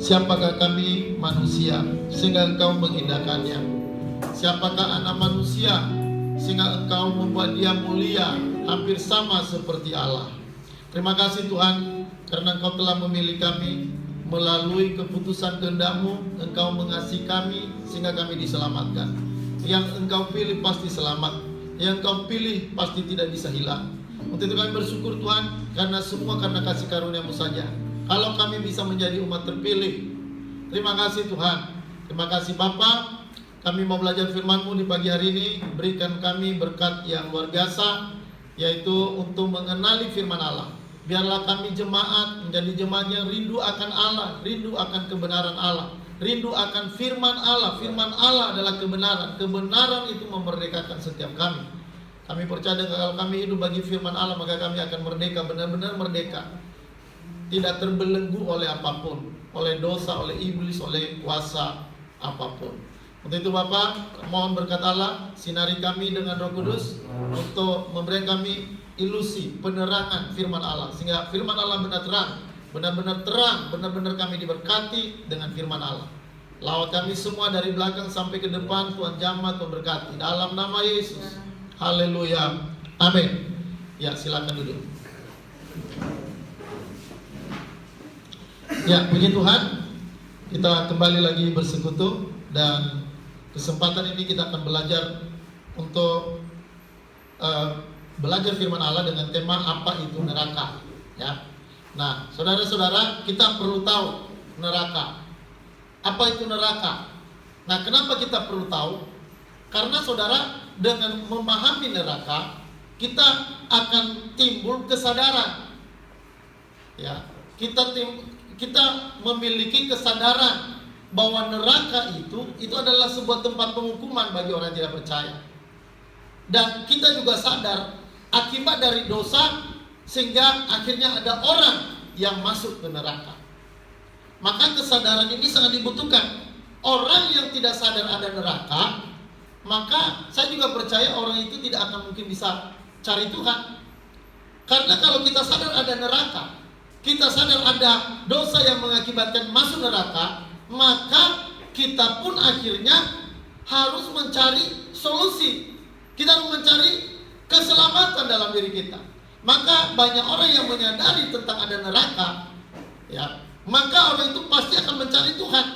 Siapakah kami manusia sehingga Engkau mengindahkannya? Siapakah anak manusia sehingga Engkau membuat dia mulia, hampir sama seperti Allah? Terima kasih Tuhan, karena Engkau telah memilih kami. Melalui keputusan kehendak-Mu, Engkau mengasihi kami sehingga kami diselamatkan. Yang Engkau pilih pasti selamat, yang Engkau pilih pasti tidak bisa hilang. Untuk itu kami bersyukur Tuhan, karena semua karena kasih karunia-Mu saja. Kalau kami bisa menjadi umat terpilih, terima kasih Tuhan. Terima kasih Bapa. Kami mau belajar firman-Mu di pagi hari ini. Berikan kami berkat yang luar biasa, yaitu untuk mengenali firman Allah. Biarlah kami jemaat menjadi jemaat yang rindu akan Allah, rindu akan kebenaran Allah, rindu akan firman Allah. Firman Allah adalah kebenaran. Kebenaran itu memerdekakan setiap kami. Kami percaya kalau kami hidup bagi firman Allah, maka kami akan merdeka, benar-benar merdeka. Tidak terbelenggu oleh apapun, oleh dosa, oleh iblis, oleh kuasa apapun. Untuk itu Bapak, mohon berkat Allah, sinari kami dengan Roh Kudus untuk memberikan kami ilusi, penerangan firman Allah, sehingga firman Allah benar terang, benar-benar terang, benar-benar kami diberkati dengan firman Allah. Lawat kami semua dari belakang sampai ke depan, Tuhan jamah, Tuhan berkati. Dalam nama Yesus, haleluya, amin. Ya, silakan duduk. Ya, puji Tuhan, kita kembali lagi bersekutu, dan kesempatan ini kita akan belajar untuk belajar firman Allah dengan tema apa itu neraka. Ya, nah saudara-saudara, kita perlu tahu neraka. Apa itu neraka? Nah, kenapa kita perlu tahu? Karena saudara, dengan memahami neraka, kita akan timbul kesadaran. Ya, kita memiliki kesadaran bahwa neraka itu adalah sebuah tempat penghukuman bagi orang yang tidak percaya. Dan kita juga sadar akibat dari dosa, sehingga akhirnya ada orang yang masuk ke neraka. Maka kesadaran ini sangat dibutuhkan. Orang yang tidak sadar ada neraka, maka saya juga percaya orang itu tidak akan mungkin bisa cari Tuhan. Karena kalau kita sadar ada neraka, kita sadar ada dosa yang mengakibatkan masuk neraka, maka kita pun akhirnya harus mencari solusi. Kita harus mencari keselamatan dalam diri kita. Maka banyak orang yang menyadari tentang ada neraka, ya, maka orang itu pasti akan mencari Tuhan.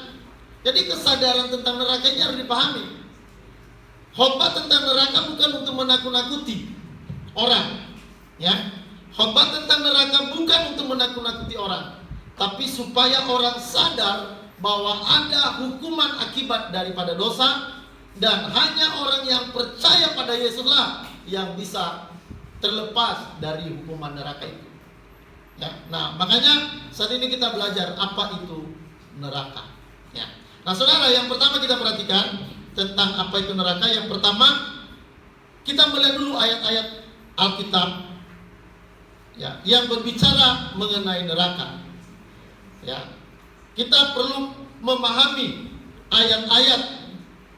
Jadi kesadaran tentang neraka ini harus dipahami. Khotbah tentang neraka bukan untuk menakut-nakuti orang, ya. Khotbah tentang neraka bukan untuk menakut-nakuti orang, tapi supaya orang sadar bahwa ada hukuman akibat daripada dosa, dan hanya orang yang percaya pada Yesuslah yang bisa terlepas dari hukuman neraka itu. Ya, nah makanya saat ini kita belajar apa itu neraka. Ya. Nah saudara, yang pertama kita perhatikan tentang apa itu neraka. Yang pertama, kita melihat dulu ayat-ayat Alkitab, ya, yang berbicara mengenai neraka. Ya, kita perlu memahami ayat-ayat.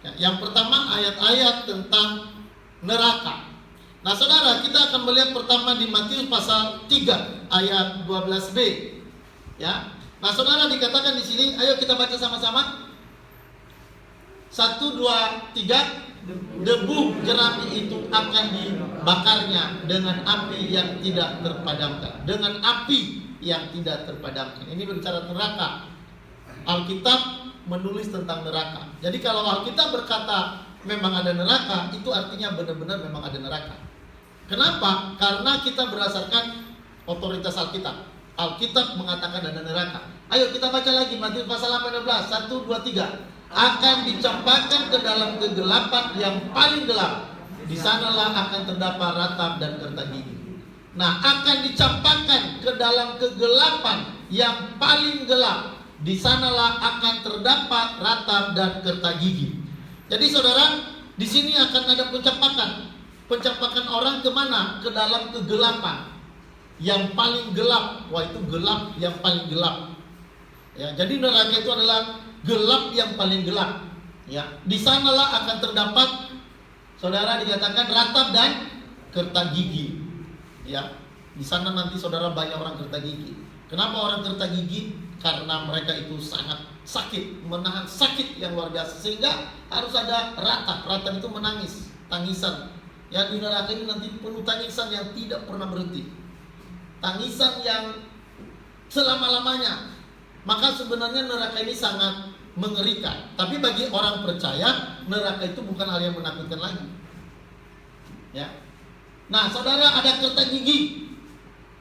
Ya, yang pertama ayat-ayat tentang neraka. Nah saudara, kita akan melihat pertama di Matius pasal 3 ayat 12b. Ya, nah saudara, dikatakan di sini, ayo kita baca sama-sama. 1, 2, 3. Debu jerami itu akan dibakarnya dengan api yang tidak terpadamkan. Dengan api yang tidak terpadamkan. Ini berbicara neraka. Alkitab menulis tentang neraka. Jadi kalau Alkitab berkata memang ada neraka, itu artinya benar-benar memang ada neraka. Kenapa? Karena kita berdasarkan otoritas Alkitab. Alkitab mengatakan ada neraka. Ayo kita baca lagi Matius pasal 18, 1, 2, 3. Akan dicampakkan ke dalam kegelapan yang paling gelap. Di sanalah akan terdapat ratap dan kerta gigi. Nah, akan dicampakkan ke dalam kegelapan yang paling gelap. Di sanalah akan terdapat ratap dan kerta gigi. Jadi saudara, di sini akan ada pencampakan. Pencampakan orang kemana? Ke dalam kegelapan yang paling gelap. Wah, itu gelap yang paling gelap. Ya, jadi neraka itu adalah gelap yang paling gelap. Ya, di sanalah akan terdapat, saudara, dikatakan ratap dan kerta gigi. Ya, di sana nanti saudara banyak orang kerta gigi. Kenapa orang kerta gigi? karena mereka itu sangat sakit, menahan sakit yang luar biasa, sehingga harus ada ratap. Ratap itu menangis, tangisan. Ya, di neraka ini nanti penuh tangisan yang tidak pernah berhenti, tangisan yang selama-lamanya. Maka sebenarnya neraka ini sangat mengerikan. Tapi bagi orang percaya, neraka itu bukan hal yang menakutkan lagi. Ya. Nah, saudara, ada kerta gigi.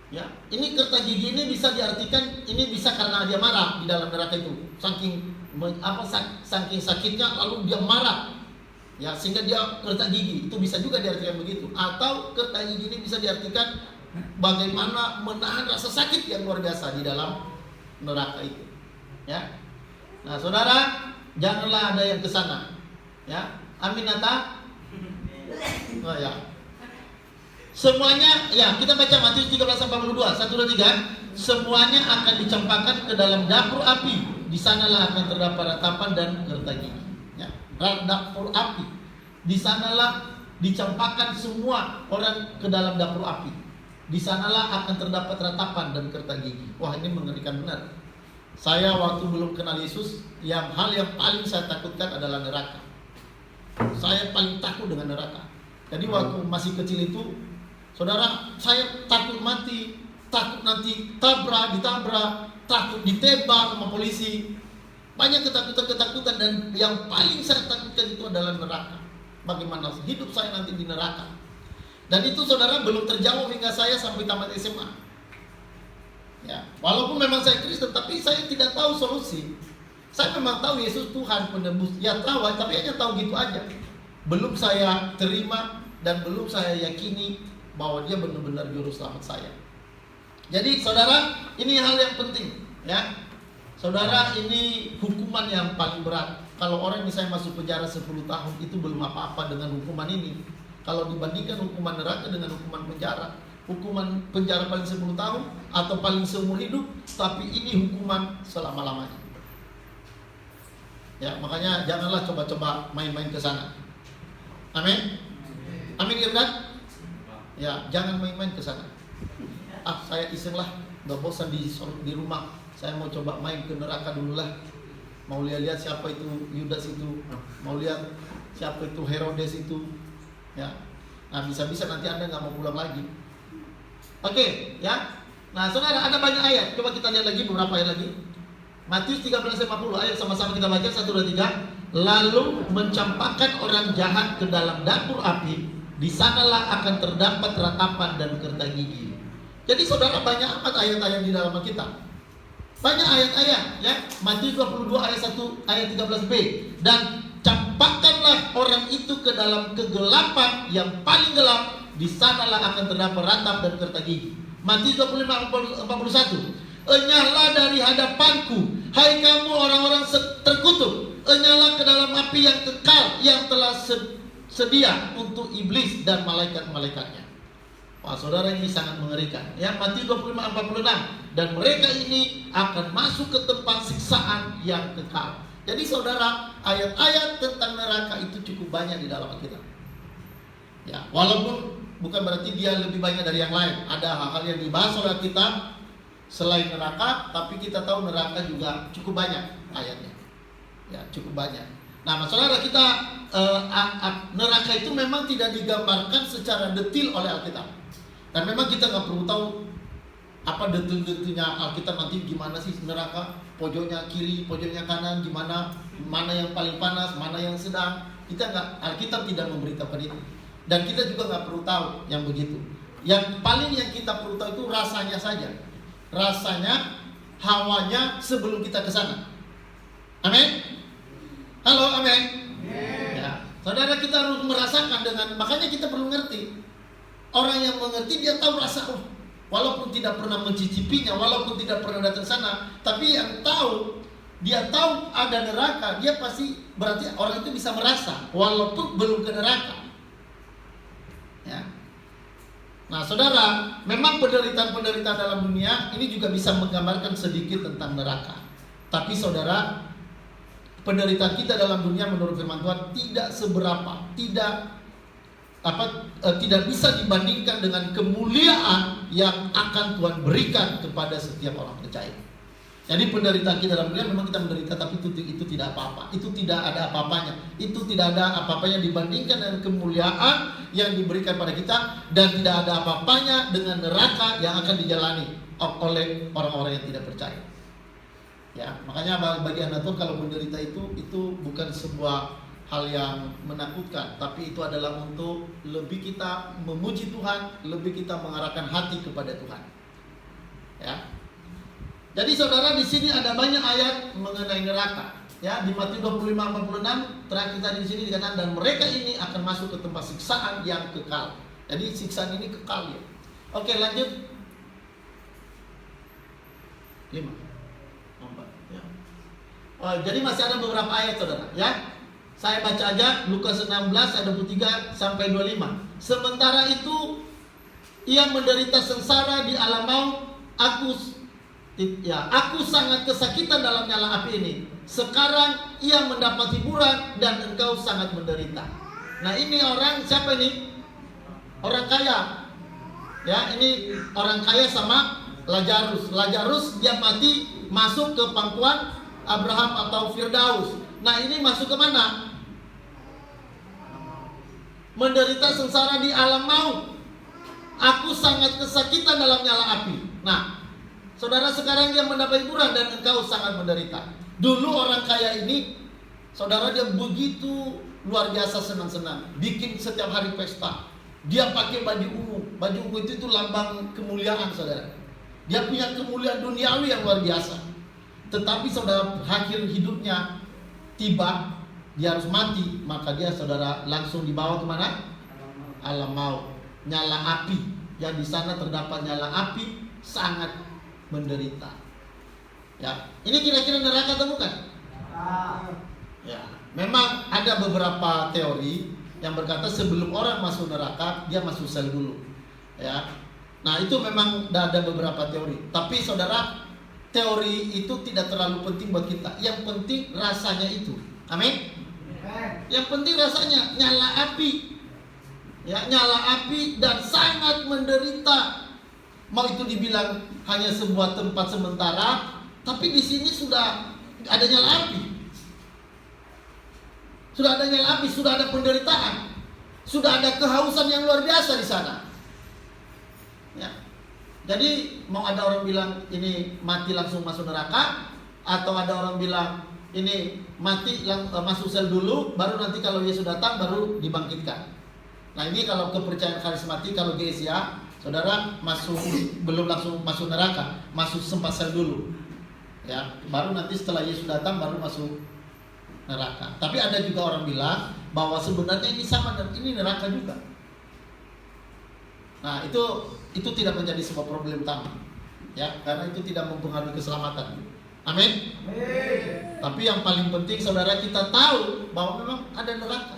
Ya, ini kerta gigi ini bisa diartikan ini bisa karena dia marah di dalam neraka itu. Saking sakitnya lalu dia marah. Ya, sehingga dia kerta gigi. Itu bisa juga diartikan begitu. Atau kerta gigi ini bisa diartikan bagaimana menahan rasa sakit yang luar biasa di dalam neraka itu. Ya. Nah, saudara, janganlah ada yang ke sana. Ya. Amin nata. Oh ya. Semuanya, ya, kita baca Matius 13:42, 1, 2, 3. Semuanya akan dicampakkan ke dalam dapur api. Di sanalah akan terdapat ratapan dan kerta gigi. Ya. Dapur api. Di sanalah dicampakkan semua orang ke dalam dapur api. Di sanalah akan terdapat ratapan dan kerta gigi. Wah, ini mengerikan benar. Saya waktu belum kenal Yesus, hal yang paling saya takutkan adalah neraka. Saya paling takut dengan neraka. Jadi waktu masih kecil itu, saudara, saya takut mati, takut nanti ditabrak, takut ditembak sama polisi. Banyak ketakutan-ketakutan, dan yang paling saya takutkan itu adalah neraka. Bagaimana hidup saya nanti di neraka. Dan itu, saudara, belum terjawab hingga saya sampai tamat SMA. Ya, walaupun memang saya Kristen, tapi saya tidak tahu solusi. Saya memang tahu Yesus Tuhan penebus, ya tahu, tapi hanya tahu gitu aja. Belum saya terima dan belum saya yakini bahwa dia benar-benar juru selamat saya. Jadi, saudara, ini hal yang penting, ya. Saudara, ini hukuman yang paling berat. Kalau orang misalnya masuk penjara 10 tahun, itu belum apa-apa dengan hukuman ini. Kalau dibandingkan hukuman neraka dengan hukuman penjara paling 10 tahun atau paling seumur hidup, tapi ini hukuman selama-lamanya. Ya, makanya janganlah coba-coba main-main ke sana. Amin. Amin, Irdan. Ya, jangan main-main ke sana. Saya iseng lah, udah bosan di rumah. Saya mau coba main ke neraka dulu lah. Mau lihat siapa itu Yudas itu, mau lihat siapa itu Herodes itu. Ya. Nah, bisa-bisa nanti Anda nggak mau pulang lagi. Oke, ya. Nah, saudara, ada banyak ayat. Coba kita lihat lagi beberapa ayat lagi. Matius 13:50, ayat sama-sama kita baca 1, 2, 3. Lalu mencampakkan orang jahat ke dalam dapur api. Di sanalah akan terdapat ratapan dan kerta gigi. Jadi, saudara, banyak amat ayat-ayat di dalam kita. Banyak ayat-ayat, ya. Matius 22 ayat 1, ayat 13b. Dan campakkanlah orang itu ke dalam kegelapan yang paling gelap. Di sanalah akan terdapat ratap dan kerta gigi. Matius 25:41. Enyahlah dari hadapanku, hai kamu orang-orang terkutuk. Enyahlah ke dalam api yang kekal, yang telah sedia untuk iblis dan malaikat-malaikatnya. Wah, saudara, ini sangat mengerikan. Ya, Matius 25:46. Dan mereka ini akan masuk ke tempat siksaan yang kekal. Jadi, saudara, ayat-ayat tentang neraka itu cukup banyak di dalam Alkitab. Ya, walaupun bukan berarti dia lebih banyak dari yang lain. Ada hal-hal yang dibahas oleh kita selain neraka, tapi kita tahu neraka juga cukup banyak ayatnya. Ya, cukup banyak. Nah, saudara, kita neraka itu memang tidak digambarkan secara detil oleh Alkitab. Dan memang kita nggak perlu tahu apa detil-detilnya Alkitab nanti gimana sih neraka, pojoknya kiri, pojoknya kanan, gimana, mana yang paling panas, mana yang sedang. Kita nggak, Alkitab tidak memberitahukan itu. Dan kita juga nggak perlu tahu yang begitu. Yang paling yang kita perlu tahu itu rasanya saja. Rasanya, hawanya sebelum kita ke sana. Amin? Halo, amin? Ya. Saudara, kita harus merasakan makanya kita perlu ngerti. Orang yang mengerti, dia tahu rasa, walaupun tidak pernah mencicipinya, walaupun tidak pernah datang sana, tapi yang tahu, dia tahu ada neraka, dia pasti, berarti orang itu bisa merasa, walaupun belum ke neraka. Ya. Nah, saudara, memang penderitaan-penderitaan dalam dunia ini juga bisa menggambarkan sedikit tentang neraka. Tapi, saudara, penderitaan kita dalam dunia menurut firman Tuhan tidak seberapa, tidak bisa dibandingkan dengan kemuliaan yang akan Tuhan berikan kepada setiap orang percaya. Jadi penderitaan kita dalam dunia memang kita menderita, tapi itu tidak apa-apa. Itu tidak ada apa-apanya. Itu tidak ada apa-apanya dibandingkan dengan kemuliaan yang diberikan pada kita, dan tidak ada apa-apanya dengan neraka yang akan dijalani oleh orang-orang yang tidak percaya. Ya, makanya bagi Anda tuh kalau menderita itu bukan sebuah hal yang menakutkan, tapi itu adalah untuk lebih kita memuji Tuhan, lebih kita mengarahkan hati kepada Tuhan. Ya. Jadi saudara, di sini ada banyak ayat mengenai neraka. Ya, di Matius 25:46 terakhir tadi di sini dikatakan, dan mereka ini akan masuk ke tempat siksaan yang kekal. Jadi siksaan ini kekal ya. Oke, lanjut. 5. 4 ya. Jadi masih ada beberapa ayat saudara, ya. Saya baca aja Lukas 16 ayat 23 sampai 25. Sementara itu ia menderita sengsara di alam maut. Aku sangat kesakitan dalam nyala api ini. Sekarang ia mendapat hiburan dan engkau sangat menderita. Nah, ini orang siapa ini? Orang kaya. Ya, ini orang kaya sama Lazarus. Lazarus dia mati masuk ke pangkuan Abraham atau Firdaus. Nah, ini masuk ke mana? Menderita sengsara di alam maut. Aku sangat kesakitan dalam nyala api. Nah, saudara, sekarang dia mendapat hiburan dan engkau sangat menderita. Dulu orang kaya ini, saudara, dia begitu luar biasa senang-senang, bikin setiap hari pesta. Dia pakai baju ungu. Baju ungu itu lambang kemuliaan, saudara. Dia punya kemuliaan duniawi yang luar biasa. Tetapi saudara, akhir hidupnya tiba, dia harus mati, maka dia saudara langsung dibawa kemana? Alam maut, nyala api. Yang di sana terdapat nyala api, sangat menderita. Ya, ini kira-kira neraka atau bukan? Ya, memang ada beberapa teori yang berkata sebelum orang masuk neraka, dia masuk sel dulu. Ya, nah itu memang ada beberapa teori. Tapi saudara, teori itu tidak terlalu penting buat kita. Yang penting rasanya itu. Amin. Yang penting rasanya nyala api. Ya, nyala api dan sangat menderita. Mau itu dibilang hanya sebuah tempat sementara, tapi di sini sudah ada nyala api. Sudah ada nyala api, sudah ada penderitaan. Sudah ada kehausan yang luar biasa di sana. Ya. Jadi mau ada orang bilang ini mati langsung masuk neraka, atau ada orang bilang ini mati masuk sel dulu, baru nanti kalau Yesus datang baru dibangkitkan. Nah, ini kalau kepercayaan karismatik, kalau GSA, saudara belum langsung masuk neraka, masuk sempat sel dulu. Ya, baru nanti setelah Yesus datang baru masuk neraka. Tapi ada juga orang bilang bahwa sebenarnya ini sama dan ini neraka juga. Nah, itu tidak menjadi sebuah problem utama. Ya, karena itu tidak mempengaruhi keselamatan. Amin. Tapi yang paling penting saudara, kita tahu bahwa memang ada neraka.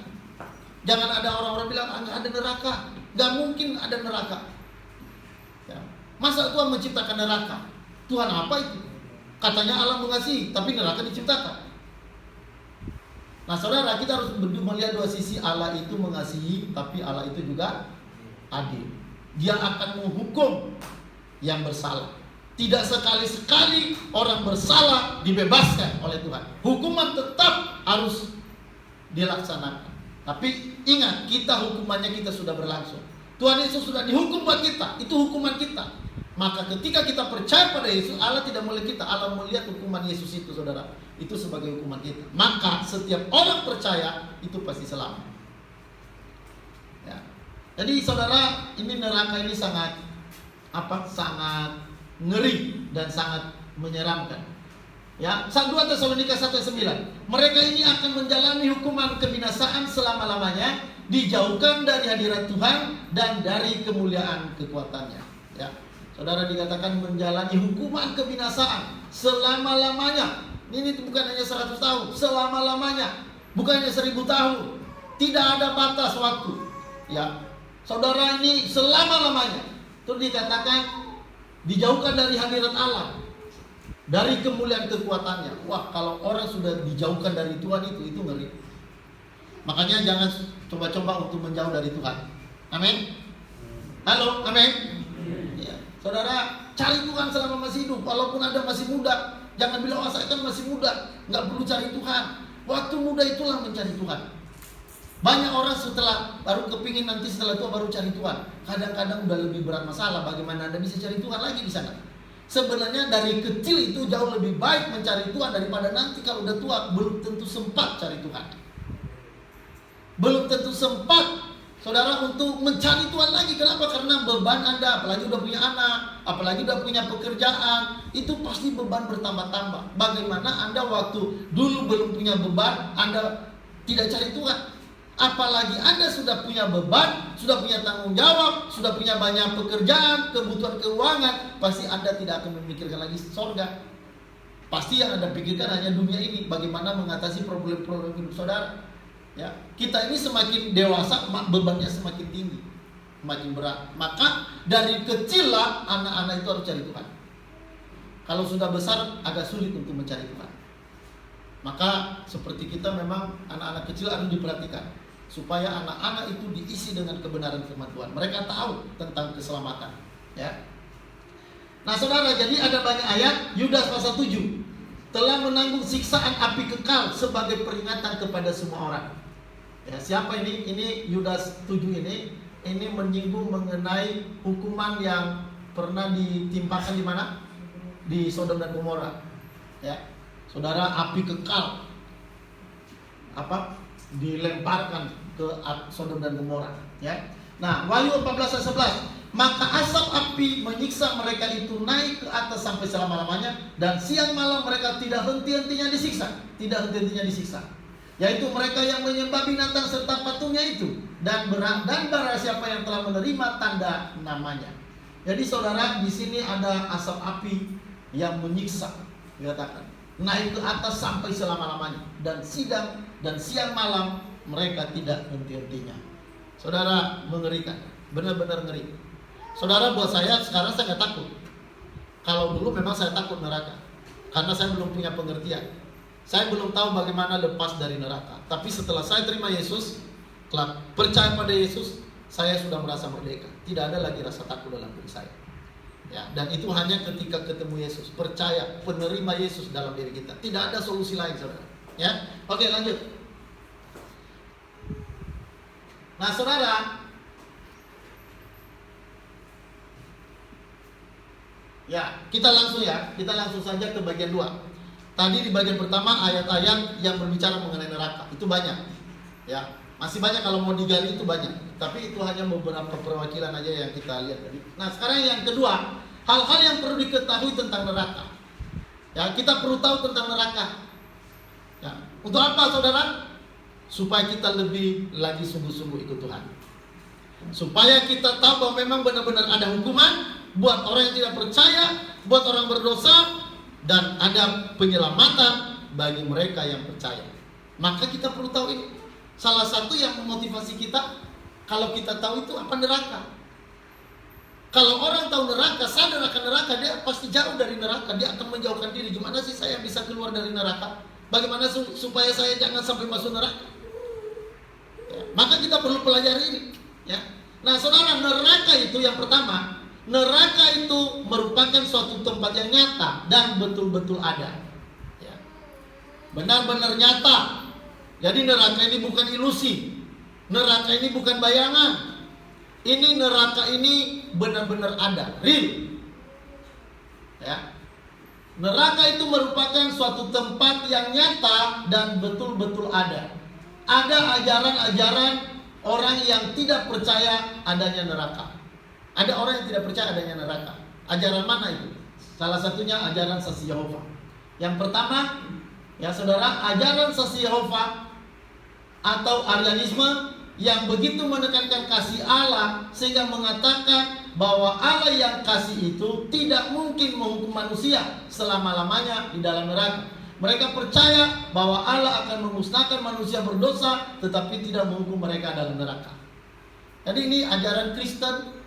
Jangan ada orang-orang bilang nggak ada neraka, nggak mungkin ada neraka. Ya. Masa Tuhan menciptakan neraka? Tuhan apa itu? Katanya Allah mengasihi, tapi neraka diciptakan. Nah saudara, kita harus melihat dua sisi. Allah itu mengasihi, tapi Allah itu juga adil. Dia akan menghukum yang bersalah. Tidak sekali-sekali orang bersalah dibebaskan oleh Tuhan. Hukuman tetap harus dilaksanakan. Tapi ingat, kita hukumannya kita sudah berlangsung. Tuhan Yesus sudah dihukum buat kita. Itu hukuman kita. Maka ketika kita percaya pada Yesus, Allah tidak melihat kita. Allah melihat hukuman Yesus itu, saudara. Itu sebagai hukuman kita. Maka setiap orang percaya itu pasti selamat. Ya. Jadi saudara, ini neraka ini sangat ngeri dan sangat menyeramkan. Ya, 2 Tesalonika 1:9. Mereka ini akan menjalani hukuman kebinasaan selama-lamanya, dijauhkan dari hadirat Tuhan dan dari kemuliaan kekuatannya. Ya. Saudara, dikatakan menjalani hukuman kebinasaan selama-lamanya. Ini bukan hanya 100 tahun, selama-lamanya. Bukan hanya 1000 tahun. Tidak ada batas waktu. Ya. Saudara, ini selama-lamanya. Terus dikatakan dijauhkan dari hadirat Allah, dari kemuliaan kekuatannya. Wah, kalau orang sudah dijauhkan dari Tuhan itu ngeri. Makanya jangan coba-coba untuk menjauh dari Tuhan. Amin. Halo, amin. Ya. Saudara, cari Tuhan selama masih hidup. Walaupun Anda masih muda, Jangan bilang, saya kan masih muda, nggak perlu cari Tuhan. Waktu muda itulah mencari Tuhan. Banyak orang setelah baru kepingin nanti setelah tua baru cari Tuhan. Kadang-kadang udah lebih berat masalah. Bagaimana Anda bisa cari Tuhan lagi di sana? Sebenarnya dari kecil itu jauh lebih baik mencari Tuhan daripada nanti kalau udah tua belum tentu sempat cari Tuhan. Belum tentu sempat saudara untuk mencari Tuhan lagi. Kenapa? Karena beban Anda, apalagi udah punya anak, apalagi udah punya pekerjaan, itu pasti beban bertambah-tambah. Bagaimana Anda waktu dulu belum punya beban, Anda tidak cari Tuhan? Apalagi Anda sudah punya beban, sudah punya tanggung jawab, sudah punya banyak pekerjaan, kebutuhan keuangan, pasti Anda tidak akan memikirkan lagi sorga. Pasti yang Anda pikirkan hanya dunia ini, bagaimana mengatasi problem-problem hidup saudara. Ya, kita ini semakin dewasa, bebannya semakin tinggi, semakin berat. Maka dari kecil lah anak-anak itu harus cari Tuhan. Kalau sudah besar agak sulit untuk mencari Tuhan. Maka seperti kita memang anak-anak kecil harus diperhatikan supaya anak-anak itu diisi dengan kebenaran firman Tuhan. Mereka tahu tentang keselamatan, ya. Nah, saudara, jadi ada banyak ayat. Yudas pasal 7 telah menanggung siksaan api kekal sebagai peringatan kepada semua orang. Ya, siapa ini? Ini Yudas 7 ini menyinggung mengenai hukuman yang pernah ditimpakan di mana? Di Sodom dan Gomora. Ya. Saudara, api kekal dilemparkan ke Sodom dan Gomora, ya. Nah, Wahyu 14 ayat 11, maka asap api menyiksa mereka itu naik ke atas sampai selama-lamanya, dan siang malam mereka tidak henti-hentinya disiksa, yaitu mereka yang menyembah binatang serta patungnya itu, dan barang siapa yang telah menerima tanda namanya. Jadi saudara, di sini ada asap api yang menyiksa, dikatakan naik ke atas sampai selama-lamanya, dan siang malam mereka tidak henti-hentinya. Saudara, mengerikan, benar-benar ngeri. Saudara, buat saya sekarang saya nggak takut. Kalau dulu memang saya takut neraka, karena saya belum punya pengertian. Saya belum tahu bagaimana lepas dari neraka. Tapi setelah saya terima Yesus, telah percaya pada Yesus, saya sudah merasa merdeka. Tidak ada lagi rasa takut dalam diri saya. Ya, dan itu hanya ketika ketemu Yesus, percaya, penerima Yesus dalam diri kita. Tidak ada solusi lain, saudara. Ya, oke, lanjut. Nah, saudara, ya, kita langsung saja ke bagian 2. Tadi di bagian pertama ayat-ayat yang berbicara mengenai neraka, itu banyak. Ya, masih banyak kalau mau digali itu banyak. Tapi itu hanya beberapa perwakilan aja yang kita lihat tadi. Nah, sekarang yang kedua, hal-hal yang perlu diketahui tentang neraka. Ya, kita perlu tahu tentang neraka. Ya, untuk apa, saudara? Supaya kita lebih lagi sungguh-sungguh ikut Tuhan. Supaya kita tahu bahwa memang benar-benar ada hukuman buat orang yang tidak percaya, buat orang berdosa, dan ada penyelamatan bagi mereka yang percaya. Maka kita perlu tahu ini. Salah satu yang memotivasi kita, kalau kita tahu itu apa neraka. Kalau orang tahu neraka, sadar akan neraka, dia pasti jauh dari neraka. Dia akan menjauhkan diri. Gimana sih saya bisa keluar dari neraka? Bagaimana supaya saya jangan sampai masuk neraka? Ya, maka kita perlu pelajari ini. Ya. Nah, saudara, neraka itu yang pertama, neraka itu merupakan suatu tempat yang nyata dan betul-betul ada. Ya. Benar-benar nyata. Jadi neraka ini bukan ilusi. Neraka ini bukan bayangan. Ini neraka ini benar-benar ada, real. Ya. Neraka itu merupakan suatu tempat yang nyata dan betul-betul ada. Ada ajaran-ajaran orang yang tidak percaya adanya neraka. Ada orang yang tidak percaya adanya neraka. Ajaran mana itu? Salah satunya ajaran saksi Yehova. Yang pertama, ya saudara, ajaran saksi Yehova atau Arianisme yang begitu menekankan kasih Allah sehingga mengatakan bahwa Allah yang kasih itu tidak mungkin menghukum manusia selama-lamanya di dalam neraka. Mereka percaya bahwa Allah akan memusnahkan manusia berdosa tetapi tidak menghukum mereka dalam neraka. Jadi ini ajaran Kristen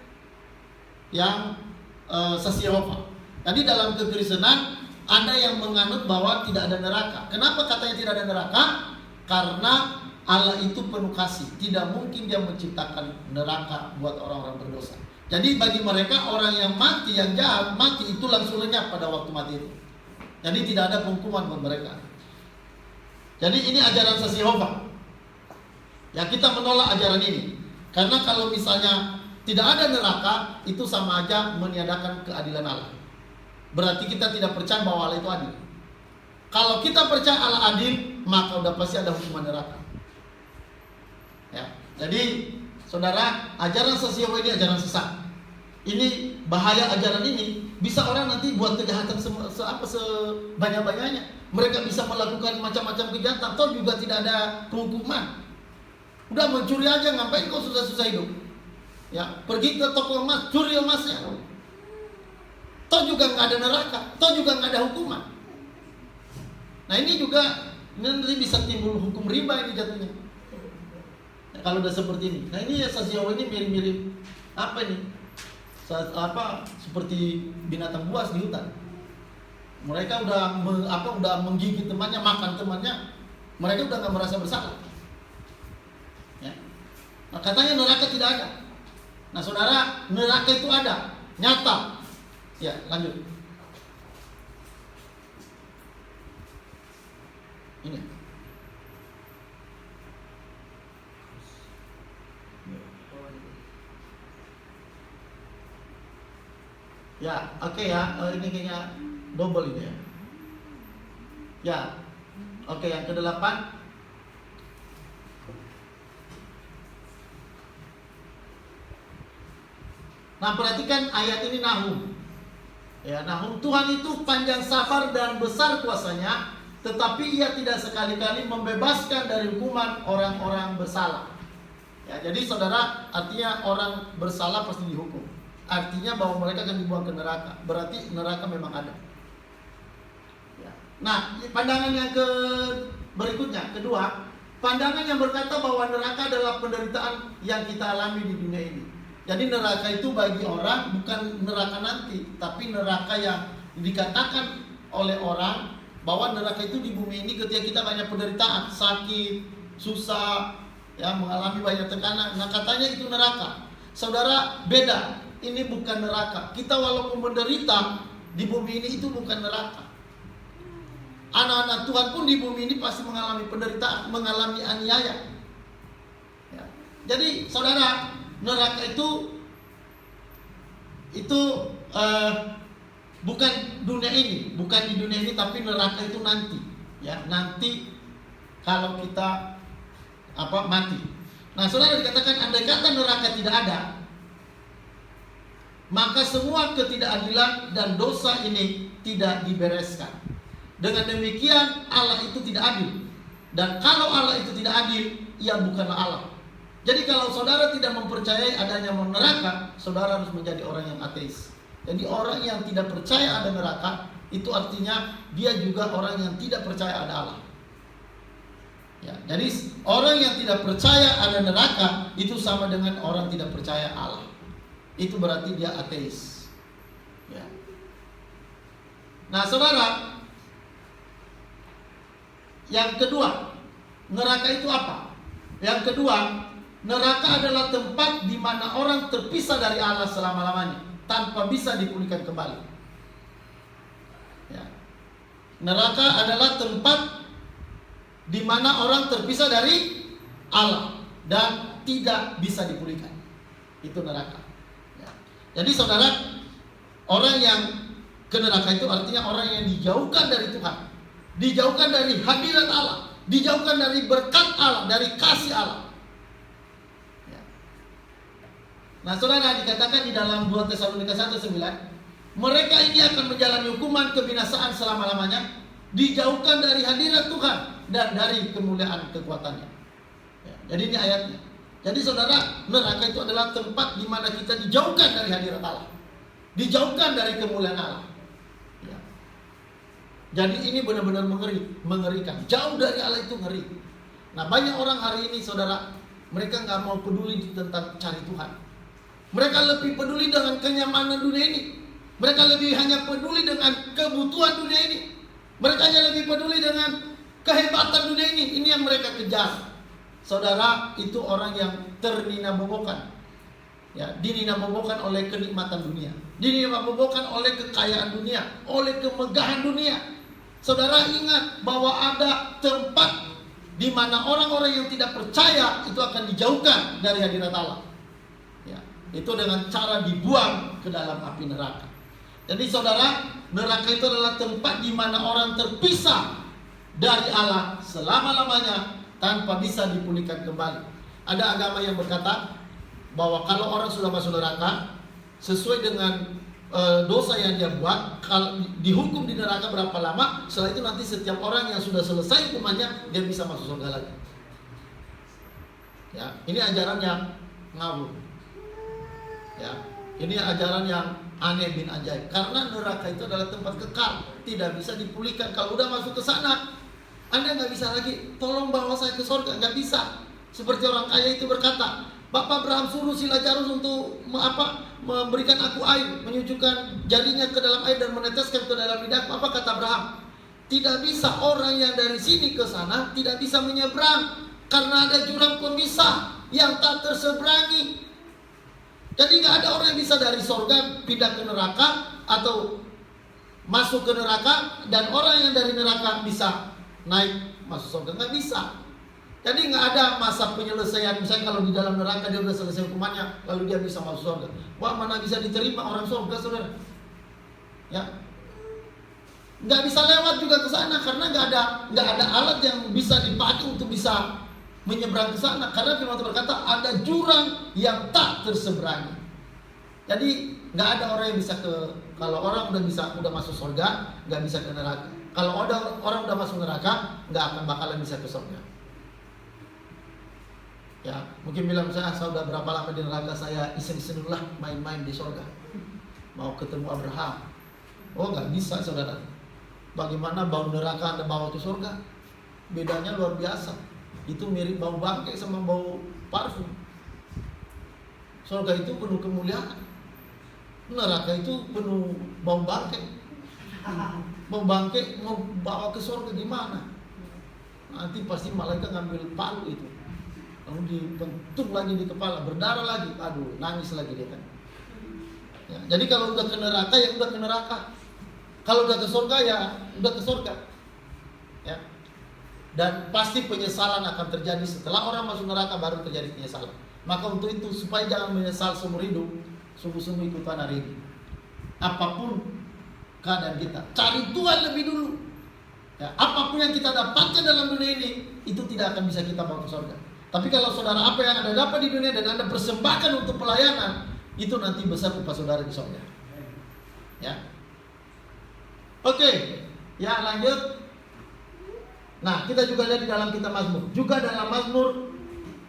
yang saksi Yehova. Jadi dalam kekristenan ada yang menganut bahwa tidak ada neraka. Kenapa katanya tidak ada neraka? Karena Allah itu penuh kasih. Tidak mungkin dia menciptakan neraka buat orang-orang berdosa. Jadi bagi mereka orang yang mati, yang jahat, mati itu langsung lenyap pada waktu mati itu. Jadi tidak ada penghukuman buat mereka. Jadi ini ajaran saksi Yehova. Ya, kita menolak ajaran ini. Karena kalau misalnya tidak ada neraka, itu sama aja meniadakan keadilan Allah. Berarti kita tidak percaya bahwa Allah itu adil. Kalau kita percaya Allah adil, maka udah pasti ada hukuman neraka. Ya. Jadi, saudara, ajaran saksi Yehova ini ajaran sesat. Ini bahaya ajaran ini, bisa orang nanti buat kejahatan sebanyak-banyaknya. Mereka bisa melakukan macam-macam kejahatan, toh juga tidak ada penghukuman. Udah mencuri aja, ngapain kau susah-susah hidup? Ya, pergi ke toko emas, curi emasnya. Toh juga nggak ada neraka, toh juga nggak ada hukuman. Nah ini juga nanti bisa timbul hukum riba ini jatuhnya. Nah, kalau udah seperti ini, nah ini ya saksi Yehova ini mirip-mirip apa ini? Seperti binatang buas di hutan. Mereka udah menggigit temannya, makan temannya, mereka udah nggak merasa bersalah. Ya. Nah, katanya neraka tidak ada. Nah saudara, neraka itu ada, nyata. Ya, lanjut. Ini. Ya, oke ya. Ini kayaknya double ini ya. Ya, oke, yang ke-8. Nah, perhatikan ayat ini Nahum. Ya, Nahum, Tuhan itu panjang sabar dan besar kuasanya, tetapi Ia tidak sekali-kali membebaskan dari hukuman orang-orang bersalah. Ya, jadi saudara, artinya orang bersalah pasti dihukum. Artinya bahwa mereka akan dibuang ke neraka. Berarti neraka memang ada. Ya. Nah, pandangan yang berikutnya, kedua, pandangan yang berkata bahwa neraka adalah penderitaan yang kita alami di dunia ini. Jadi neraka itu bagi orang bukan neraka nanti, tapi neraka yang dikatakan oleh orang bahwa neraka itu di bumi ini ketika kita banyak penderitaan, sakit, susah, ya, mengalami banyak tekanan. Nah, katanya itu neraka. Saudara, beda. Ini bukan neraka. Kita walaupun menderita di bumi ini, itu bukan neraka. Anak-anak Tuhan pun di bumi ini pasti mengalami penderitaan, mengalami aniaya. Ya. Jadi saudara, neraka itu bukan dunia ini, bukan di dunia ini, tapi neraka itu nanti. Ya, nanti kalau kita mati. Nah, saudara, dikatakan andai kata neraka tidak ada, maka semua ketidakadilan dan dosa ini tidak dibereskan. Dengan demikian Allah itu tidak adil. Dan kalau Allah itu tidak adil, Ia bukanlah Allah. Jadi kalau saudara tidak mempercayai adanya neraka, saudara harus menjadi orang yang ateis. Jadi orang yang tidak percaya ada neraka, itu artinya dia juga orang yang tidak percaya ada Allah. Ya, jadi orang yang tidak percaya ada neraka itu sama dengan orang tidak percaya Allah. Itu berarti dia ateis. Ya. Nah, saudara, yang kedua, neraka itu apa? Yang kedua, neraka adalah tempat di mana orang terpisah dari Allah selama-lamanya, tanpa bisa dipulihkan kembali. Ya. Neraka adalah tempat di mana orang terpisah dari Allah dan tidak bisa dipulihkan. Itu neraka. Jadi saudara, orang yang ke neraka itu artinya orang yang dijauhkan dari Tuhan, dijauhkan dari hadirat Allah, dijauhkan dari berkat Allah, dari kasih Allah. Ya. Nah saudara, dikatakan di dalam 2 Tesalonika 1:9, mereka ini akan menjalani hukuman kebinasaan selama-lamanya, dijauhkan dari hadirat Tuhan dan dari kemuliaan kekuatannya. Ya, jadi ini ayatnya. Jadi saudara, neraka itu adalah tempat di mana kita dijauhkan dari hadirat Allah, dijauhkan dari kemuliaan Allah. Ya. Jadi ini benar-benar mengerikan. Jauh dari Allah itu ngeri. Nah, banyak orang hari ini saudara, mereka nggak mau peduli tentang cari Tuhan. Mereka lebih peduli dengan kenyamanan dunia ini. Mereka lebih hanya peduli dengan kebutuhan dunia ini. Mereka hanya lebih peduli dengan kehebatan dunia ini. Ini yang mereka kejar. Saudara, itu orang yang ternina-bobokan. Ya, dinina-bobokan oleh kenikmatan dunia. Dinina-bobokan oleh kekayaan dunia, oleh kemegahan dunia. Saudara ingat bahwa ada tempat di mana orang-orang yang tidak percaya itu akan dijauhkan dari hadirat Allah. Ya, itu dengan cara dibuang ke dalam api neraka. Jadi saudara, neraka itu adalah tempat di mana orang terpisah dari Allah selama-lamanya tanpa bisa dipulihkan kembali. Ada agama yang berkata bahwa kalau orang sudah masuk neraka, sesuai dengan dosa yang dia buat, kalau dihukum di neraka berapa lama, setelah itu nanti setiap orang yang sudah selesai hukumannya dia bisa masuk surga lagi. Ya, ini ajaran yang ngawur. Ya, ini ajaran yang aneh bin ajaib. Karena neraka itu adalah tempat kekal, tidak bisa dipulihkan. Kalau udah masuk ke sana, Anda nggak bisa lagi, tolong bawa saya ke surga, nggak bisa. Seperti orang kaya itu berkata, Bapak Abraham suruh si Lazarus untuk memberikan aku air, menyucukkan jarinya ke dalam air dan meneteskan ke dalam lidahku. Apa kata Abraham? Tidak bisa, orang yang dari sini ke sana tidak bisa menyeberang karena ada jurang pemisah yang tak terseberangi. Jadi nggak ada orang yang bisa dari surga pindah ke neraka atau masuk ke neraka, dan orang yang dari neraka bisa naik masuk surga, nggak bisa. Jadi nggak ada masa penyelesaian. Misalnya kalau di dalam neraka dia udah selesai hukumannya, lalu dia bisa masuk surga. Wah, mana bisa diterima orang surga, saudara? Ya, nggak bisa lewat juga ke sana karena nggak ada alat yang bisa dipakai untuk bisa menyeberang ke sana. Karena firman Tuhan berkata ada jurang yang tak terseberangi. Jadi nggak ada orang yang bisa kalau orang udah masuk surga nggak bisa ke neraka. Kalau orang udah masuk neraka nggak akan bakalan bisa ke surga. Ya, mungkin bilang saya udah berapa lama di neraka, saya iseng-iseng dulu lah main-main di surga. Mau ketemu Abraham. Oh, nggak bisa, saudara. Bagaimana bau neraka Anda bawa ke surga? Bedanya luar biasa. Itu mirip bau bangkai sama bau parfum. Surga itu penuh kemuliaan. Neraka itu penuh bau bangkai. Bau bangkai mau bawa ke surga gimana? Nanti pasti malaikat ngambil palu itu, lalu dibentuk lagi di kepala, berdarah lagi, aduh, nangis lagi dia kan. Ya, jadi kalau udah ke neraka ya udah ke neraka. Kalau udah ke surga ya udah ke surga. Ya. Dan pasti penyesalan akan terjadi setelah orang masuk neraka, baru terjadi penyesalan. Maka untuk itu supaya jangan menyesal seumur hidup, sungguh-sungguh ikut Tuhan hari ini. Apapun keadaan kita, cari Tuhan lebih dulu. Ya, apapun yang kita dapatkan dalam dunia ini, itu tidak akan bisa kita bawa ke surga. Tapi kalau saudara apa yang Anda dapat di dunia dan Anda persembahkan untuk pelayanan, itu nanti besar upah saudara di surga. Ya. Oke, ya lanjut. Nah, kita juga lihat di dalam kitab Mazmur. Juga dalam Mazmur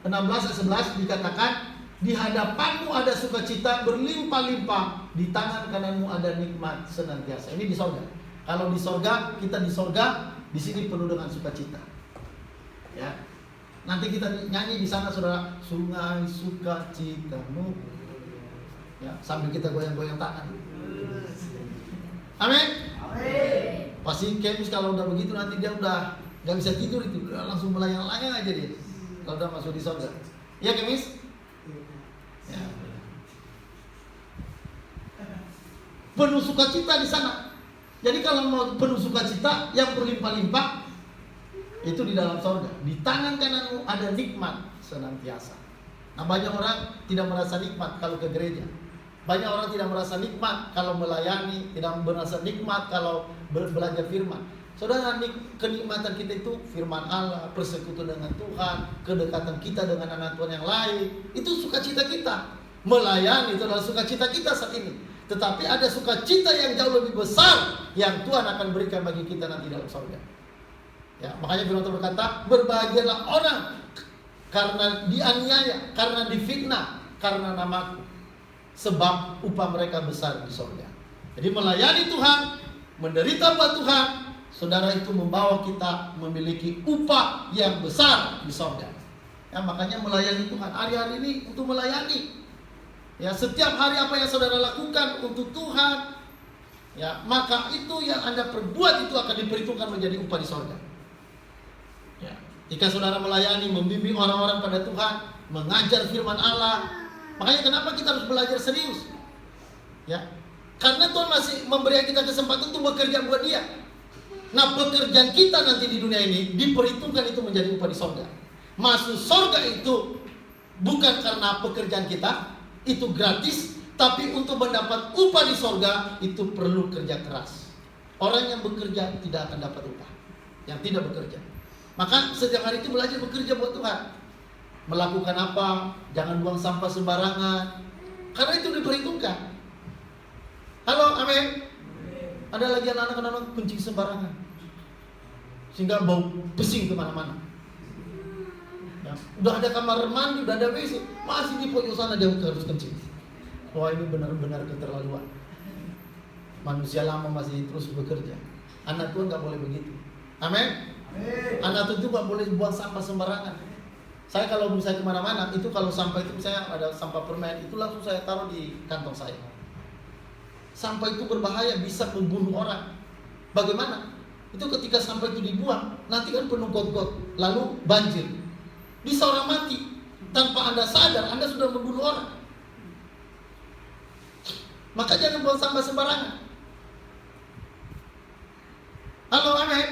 16 ayat 11 dikatakan, di hadapanmu ada sukacita berlimpah-limpah, di tangan kananmu ada nikmat senantiasa. Ini di surga. Kalau di surga, kita di surga, di sini penuh dengan sukacita. Ya. Nanti kita nyanyi di sana, saudara, sungai sukacitamu. Ya, sambil kita goyang-goyang tangan. Amin. Amin. Pasti Kemis kalau udah begitu nanti dia udah nggak bisa tidur itu, langsung melayang-layang aja dia. Kalau udah masuk di surga. Iya Kemis? Ya. Penuh sukacita di sana. Jadi kalau mau penuh sukacita yang berlimpah-limpah, itu di dalam surga. Di tangan kananmu ada nikmat senantiasa. Nah, banyak orang tidak merasa nikmat kalau ke gereja. Banyak orang tidak merasa nikmat kalau melayani, tidak merasa nikmat kalau belajar firman. Saudara, kenikmatan kita itu firman Allah, persekutuan dengan Tuhan, kedekatan kita dengan anak Tuhan yang lain. Itu sukacita kita. Melayani itu adalah sukacita kita saat ini. Tetapi ada sukacita yang jauh lebih besar yang Tuhan akan berikan bagi kita nanti dalam surga. Ya, makanya firman Tuhan berkata, berbahagialah orang karena dianiaya, karena difitnah, karena namaku, sebab upah mereka besar di surga. Jadi melayani Tuhan, menderita buat Tuhan, saudara, itu membawa kita memiliki upah yang besar di surga. Ya, makanya melayani Tuhan hari-hari ini untuk melayani. Ya, setiap hari apa yang saudara lakukan untuk Tuhan, ya, maka itu yang Anda perbuat itu akan diperhitungkan menjadi upah di surga. Ya, jika saudara melayani, membimbing orang-orang pada Tuhan, mengajar firman Allah, makanya kenapa kita harus belajar serius? Ya, karena Tuhan masih memberi kita kesempatan untuk bekerja buat Dia. Nah, pekerjaan kita nanti di dunia ini diperhitungkan itu menjadi upah di sorga. Masuk sorga itu bukan karena pekerjaan kita, itu gratis, tapi untuk mendapat upah di sorga itu perlu kerja keras. Orang yang bekerja tidak akan dapat upah, yang tidak bekerja. Maka setiap hari itu belajar bekerja buat Tuhan. Melakukan apa? Jangan buang sampah sembarangan, karena itu diperhitungkan. Halo, amin. Ada lagi anak-anak kencing sembarangan, sehingga bau pesing kemana-mana. Ya, udah ada kamar mandi, udah ada WC, masih di pojok sana dia harus kencing. Wah, ini benar-benar keterlaluan. Manusia lama masih terus bekerja. Anak Tuhan nggak boleh begitu. Amin. Anak Tuhan itu nggak boleh buang sampah sembarangan. Saya kalau misalnya kemana-mana, itu kalau sampah itu misalnya ada sampah permen, itu langsung saya taruh di kantong saya. Sampah itu berbahaya, bisa membunuh orang. Bagaimana? Itu ketika sampah itu dibuang, nanti kan penuh got-got, lalu banjir. Bisa orang mati. Tanpa Anda sadar, Anda sudah membunuh orang. Maka jangan buang sampah sembarangan. Halo, amin.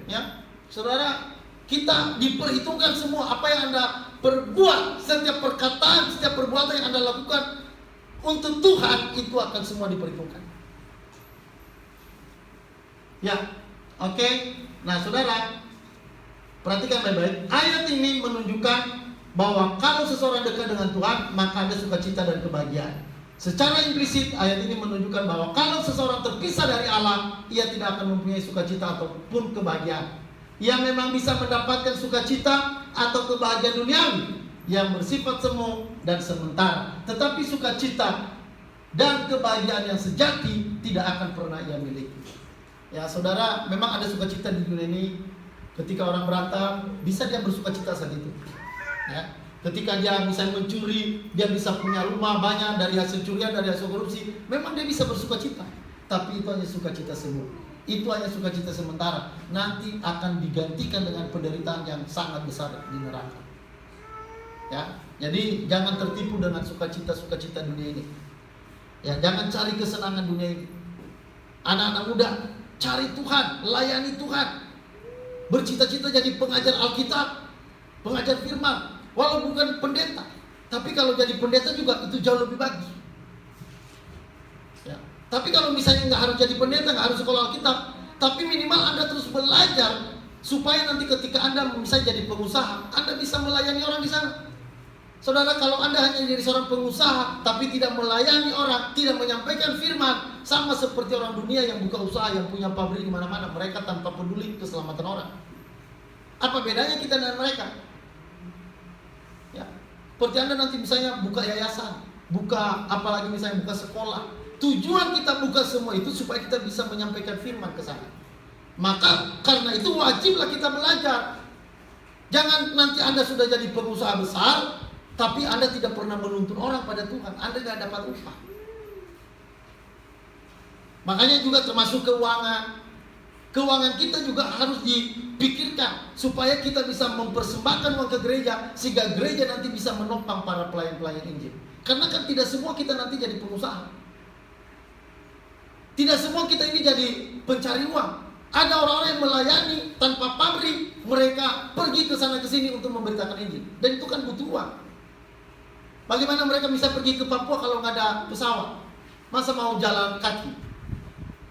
Ya, saudara, kita diperhitungkan semua apa yang Anda perbuat, setiap perkataan, setiap perbuatan yang Anda lakukan untuk Tuhan, itu akan semua diperhitungkan. Ya, oke. Nah, saudara, perhatikan baik-baik. Ayat ini menunjukkan bahwa kalau seseorang dekat dengan Tuhan, maka ada sukacita dan kebahagiaan. Secara implisit, ayat ini menunjukkan bahwa kalau seseorang terpisah dari Allah, ia tidak akan mempunyai sukacita ataupun kebahagiaan. Ia memang bisa mendapatkan sukacita atau kebahagiaan duniawi yang bersifat semu dan sementara, tetapi sukacita dan kebahagiaan yang sejati tidak akan pernah ia miliki. Ya, saudara, memang ada sukacita di dunia ini. Ketika orang berantem, bisa dia bersukacita saat itu. Ya, ketika dia misalnya mencuri, dia bisa punya rumah banyak dari hasil curian, dari hasil korupsi, memang dia bisa bersukacita. Tapi itu hanya sukacita semu. Itu hanya sukacita sementara. Nanti akan digantikan dengan penderitaan yang sangat besar di neraka. Ya, jadi jangan tertipu dengan sukacita dunia ini. Ya, jangan cari kesenangan dunia ini. Anak-anak muda, cari Tuhan, layani Tuhan. Bercita-cita jadi pengajar Alkitab, pengajar firman, walau bukan pendeta. Tapi kalau jadi pendeta juga itu jauh lebih bagus. Ya. Tapi kalau misalnya nggak harus jadi pendeta, nggak harus sekolah Alkitab, tapi minimal Anda terus belajar supaya nanti ketika Anda misalnya jadi pengusaha, Anda bisa melayani orang di sana. Saudara, kalau Anda hanya jadi seorang pengusaha tapi tidak melayani orang, tidak menyampaikan firman, sama seperti orang dunia yang buka usaha, yang punya pabrik di mana-mana, mereka tanpa peduli keselamatan orang. Apa bedanya kita dengan mereka? Ya, seperti Anda nanti misalnya buka yayasan, buka apalagi misalnya buka sekolah. Tujuan kita buka semua itu supaya kita bisa menyampaikan firman ke sana. Maka karena itu wajiblah kita belajar. Jangan nanti Anda sudah jadi pengusaha besar, tapi Anda tidak pernah menuntun orang pada Tuhan, Anda tidak dapat upah. Makanya juga termasuk keuangan. Keuangan kita juga harus dipikirkan supaya kita bisa mempersembahkan uang ke gereja, sehingga gereja nanti bisa menopang para pelayan-pelayan Injil. Karena kan tidak semua kita nanti jadi pengusaha. Tidak semua kita ini jadi pencari uang. Ada orang-orang yang melayani tanpa pabrik, mereka pergi ke sana ke sini untuk memberitakan Injil. Dan itu kan butuh uang. Bagaimana mereka bisa pergi ke Papua kalau nggak ada pesawat? Masa mau jalan kaki?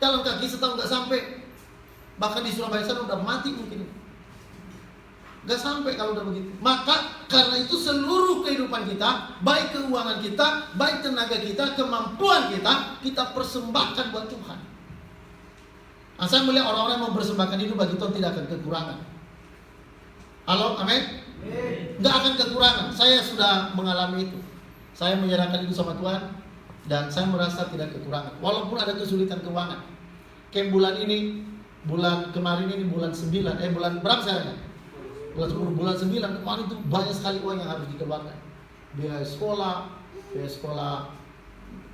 Jalan kaki setahun nggak sampai. Bahkan di Surabaya sana udah mati mungkin. Nggak sampai kalau udah begitu. Maka karena itu seluruh kehidupan kita, baik keuangan kita, baik tenaga kita, kemampuan kita, kita persembahkan buat Tuhan. Nah, saya melihat orang-orang yang mau persembahkan itu bagi Tuhan tidak akan kekurangan. Halo, amin? Nggak akan kekurangan. Saya sudah mengalami itu. Saya menyerahkan itu sama Tuhan dan saya merasa tidak kekurangan. Walaupun ada kesulitan keuangan. Kayak bulan ini, bulan kemarin ini bulan 9, bulan berapa sekarang? Bulan 10, bulan 9 kemarin itu banyak sekali uang yang harus dikeluarkan. Biaya sekolah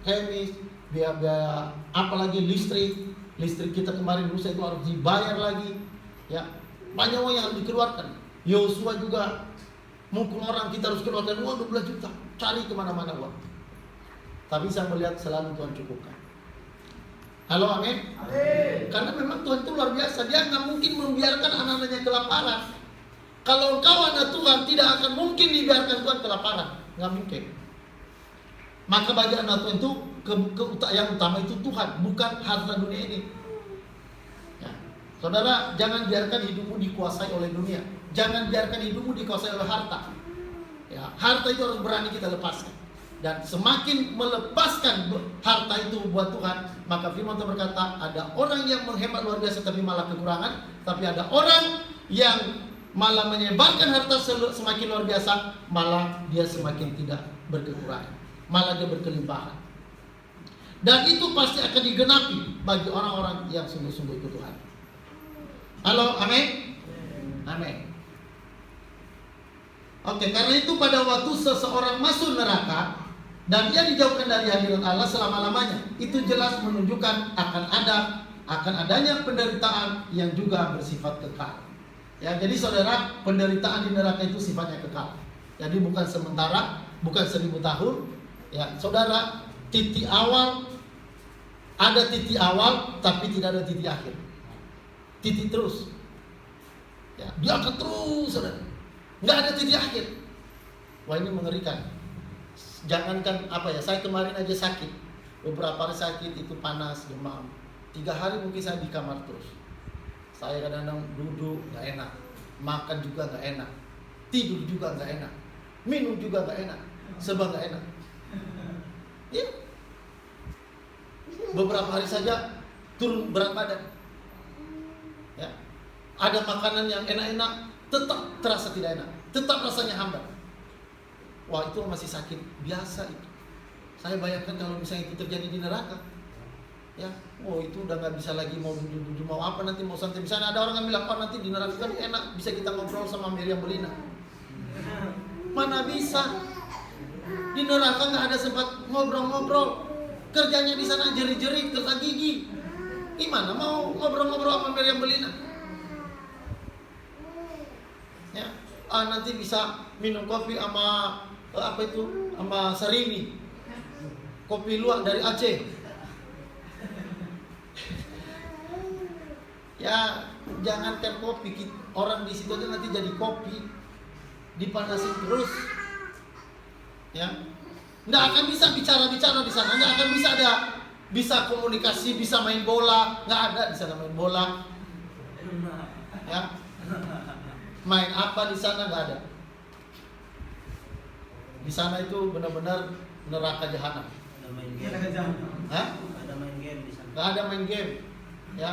kemis, biaya apalagi listrik kita kemarin rusak itu harus dibayar lagi. Ya, banyak uang yang harus dikeluarkan. Yosua juga mukul orang, kita harus keluarkan uang 12 juta, cari kemana-mana uang. Tapi saya melihat selalu Tuhan cukupkan. Halo, amin. Karena memang Tuhan itu luar biasa. Dia nggak mungkin membiarkan anak-anaknya kelaparan. Kalau engkau anak Tuhan, tidak akan mungkin dibiarkan Tuhan kelaparan. Nggak mungkin. Maka bagi anak Tuhan itu yang utama itu Tuhan, bukan harta dunia ini. Ya. Saudara, jangan biarkan hidupmu dikuasai oleh dunia. Jangan biarkan hidupmu dikuasai oleh harta. Ya, harta itu harus berani kita lepaskan. Dan semakin melepaskan harta itu buat Tuhan, maka firman Tuhan berkata, ada orang yang menghemat luar biasa tapi malah kekurangan, tapi ada orang yang malah menyebarkan harta semakin luar biasa, malah dia semakin tidak berkekurangan, malah dia berkelimpahan. Dan itu pasti akan digenapi bagi orang-orang yang sungguh-sungguh ikut Tuhan. Halo, amin? Amin. Oke, karena itu pada waktu seseorang masuk neraka dan dia dijauhkan dari hadirat Allah selama-lamanya, itu jelas menunjukkan akan adanya penderitaan yang juga bersifat kekal. Ya, jadi saudara, penderitaan di neraka itu sifatnya kekal. Jadi bukan sementara, bukan 1000 tahun. Ya, saudara, titik awal ada titik awal, tapi tidak ada titik akhir. Titik terus. Ya, dia akan terus, saudara. Nggak ada titik akhir. Wah, ini mengerikan. Jangankan saya kemarin aja sakit. Beberapa hari sakit, itu panas, demam. 3 hari mungkin saya di kamar terus. Saya kadang-kadang duduk nggak enak, makan juga nggak enak, tidur juga nggak enak, minum juga nggak enak, serba nggak enak. Ya. Beberapa hari saja turun berat badan. Ya. Ada makanan yang enak-enak, tetap terasa tidak enak, tetap rasanya hambar. Wah, itu masih sakit biasa itu. Saya bayangkan kalau misalnya itu terjadi di neraka, ya, itu udah nggak bisa lagi mau buju-buju, mau apa nanti, mau santai. Misalnya ada orang yang bilang, nanti di neraka kan enak, bisa kita ngobrol sama Miriam Belina. Mana bisa? Di neraka nggak ada sempat ngobrol-ngobrol. Kerjanya di sana jerit-jerit, kerja gigi. Gimana mau ngobrol-ngobrol sama Miriam Belina? Ya, nanti bisa minum kopi sama sama Sarimi, kopi luwak dari Aceh. Ya, jangankan kopi, orang di situ aja nanti jadi kopi, dipanasin terus. Ya, nggak akan bisa bicara-bicara di sana, nggak akan bisa komunikasi, bisa main bola, nggak ada di sana main bola. Ya, main apa di sana nggak ada. Di sana itu benar-benar neraka jahanam. Ada main game. Hah? Ada main game di sana. Nggak ada main game, ya.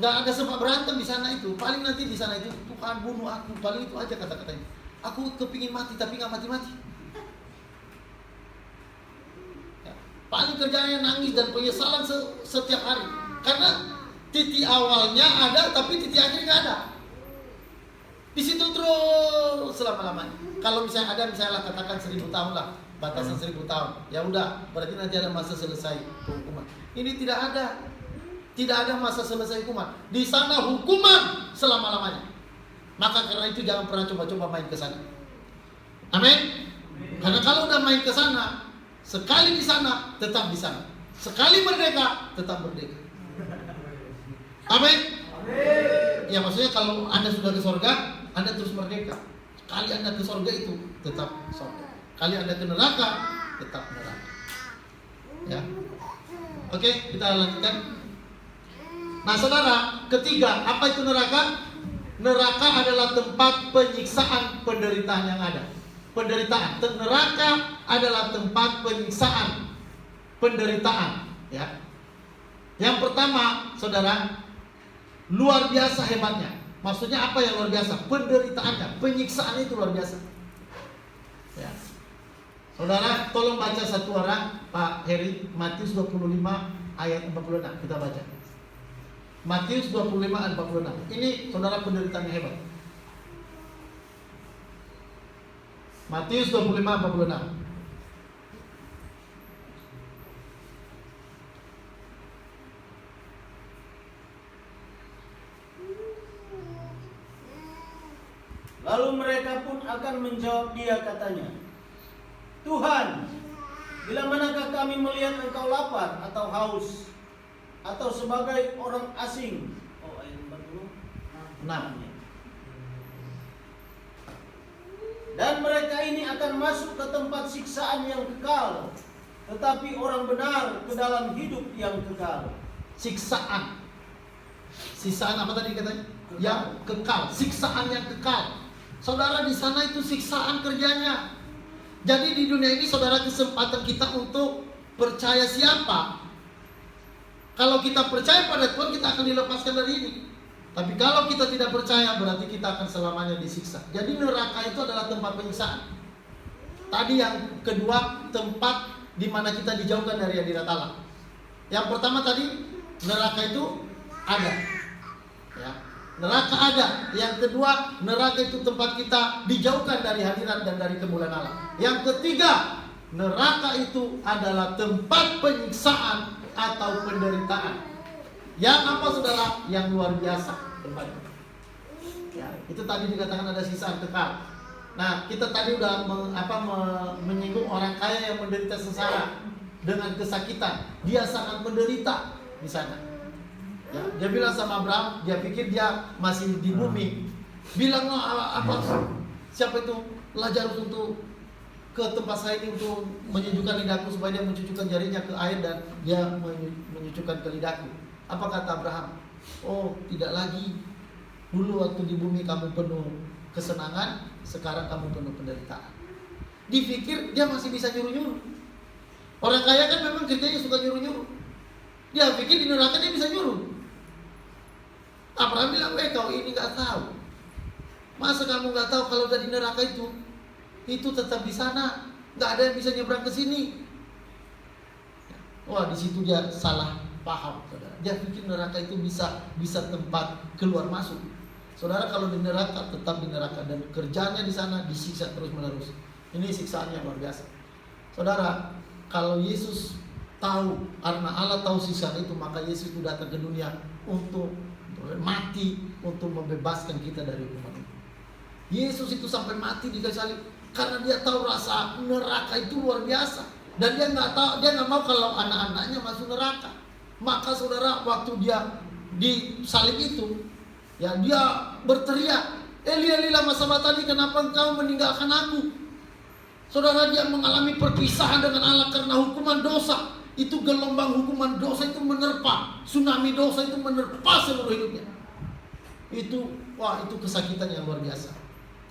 Nggak ada sempat berantem di sana itu. Paling nanti di sana itu, Tuhan bunuh aku. Paling itu aja kata-katanya. Aku kepingin mati tapi nggak mati-mati. Ya. Paling kerjanya nangis dan penyesalan setiap hari. Karena titik awalnya ada tapi titik akhirnya nggak ada. Di situ terus selama-lamanya. Kalau misalnya katakan 1000 tahun lah, batasan 1000 tahun. Ya udah, berarti nanti ada masa selesai hukuman. Ini tidak ada. Tidak ada masa selesai hukuman. Di sana hukuman selama-lamanya. Maka karena itu jangan pernah coba-coba main ke sana. Amin. Karena kalau udah main ke sana, sekali di sana, tetap di sana. Sekali merdeka, tetap merdeka. Amin. Ya, maksudnya kalau Anda sudah ke surga, Anda terus merdeka. Kali Anda ke surga itu tetap surga. Kali Anda ke neraka, tetap neraka. Ya. Oke, kita lanjutkan. Nah, saudara, ketiga, apa itu neraka? Neraka adalah tempat penyiksaan penderitaan yang ada. Penderitaan. Neraka adalah tempat penyiksaan penderitaan. Ya. Yang pertama, saudara, luar biasa hebatnya. Maksudnya apa yang luar biasa? Penderitaannya, penyiksaan itu luar biasa. Ya. Saudara, tolong baca satu orang, Pak Heri, Matius 25 ayat 46. Kita baca. Matius 25 ayat 46. Ini saudara penderitaannya hebat. Matius 25 46. Lalu mereka pun akan menjawab dia katanya, Tuhan, Bila manakah kami melihat engkau lapar atau haus, atau sebagai orang asing? Oh, ayat 46. Dan mereka ini akan masuk ke tempat siksaan yang kekal, tetapi orang benar ke dalam hidup yang kekal. Siksaan. Siksaan apa tadi katanya? Yang kekal. Siksaan yang kekal. Saudara, di sana itu siksaan kerjanya. Jadi di dunia ini saudara, kesempatan kita untuk percaya siapa? Kalau kita percaya pada Tuhan, kita akan dilepaskan dari ini. Tapi kalau kita tidak percaya, berarti kita akan selamanya disiksa. Jadi neraka itu adalah tempat penyiksaan. Tadi yang kedua, tempat di mana kita dijauhkan dari hadirat Allah. Yang pertama tadi, neraka itu ada. Ya. Neraka ada. Yang kedua, neraka itu tempat kita dijauhkan dari hadirat dan dari kemuliaan Allah. Yang ketiga, neraka itu adalah tempat penyiksaan atau penderitaan. Yang apa saudara? Yang luar biasa tempatnya. Ya, itu tadi dikatakan ada siksaan kekal. Nah, kita tadi udah menyinggung orang kaya yang menderita sengsara dengan kesakitan. Dia sangat menderita di sana. Ya, dia bilang sama Abraham, dia pikir dia masih di bumi. Bilang siapa itu Lazarus untuk ke tempat saya ini untuk menyejukkan lidahku, supaya dia mencucukkan jarinya ke air dan dia menyucukkan ke lidahku. Apa kata Abraham? Oh, tidak lagi. Dulu waktu di bumi kamu penuh kesenangan, sekarang kamu penuh penderitaan. Dipikir dia masih bisa nyuruh-nyuruh. Orang kaya kan memang kerjanya suka nyuruh-nyuruh. Dia pikir di neraka dia bisa nyuruh. Abraham bilang, kau ini gak tahu. Masa kamu gak tahu kalau udah di neraka itu tetap di sana, gak ada yang bisa nyebrang ke sini. Wah, di situ dia salah paham, saudara. Dia pikir neraka itu bisa tempat keluar masuk. Saudara, kalau di neraka tetap di neraka, dan kerjanya di sana disiksa terus menerus. Ini siksaannya luar biasa. Saudara, kalau Yesus tahu, karena Allah tahu siksaan itu, maka Yesus itu datang ke dunia untuk mati, untuk membebaskan kita dari hukuman itu. Yesus itu sampai mati di kayu salib karena dia tahu rasa neraka itu luar biasa, dan dia nggak mau kalau anak-anaknya masuk neraka. Maka saudara, waktu dia di salib itu, ya dia berteriak, Eli Eli lama sabachthani, kenapa engkau meninggalkan aku? Saudara, dia mengalami perpisahan dengan Allah karena hukuman dosa. Itu gelombang hukuman dosa itu menerpa, tsunami dosa itu menerpa seluruh hidupnya. Itu kesakitan yang luar biasa.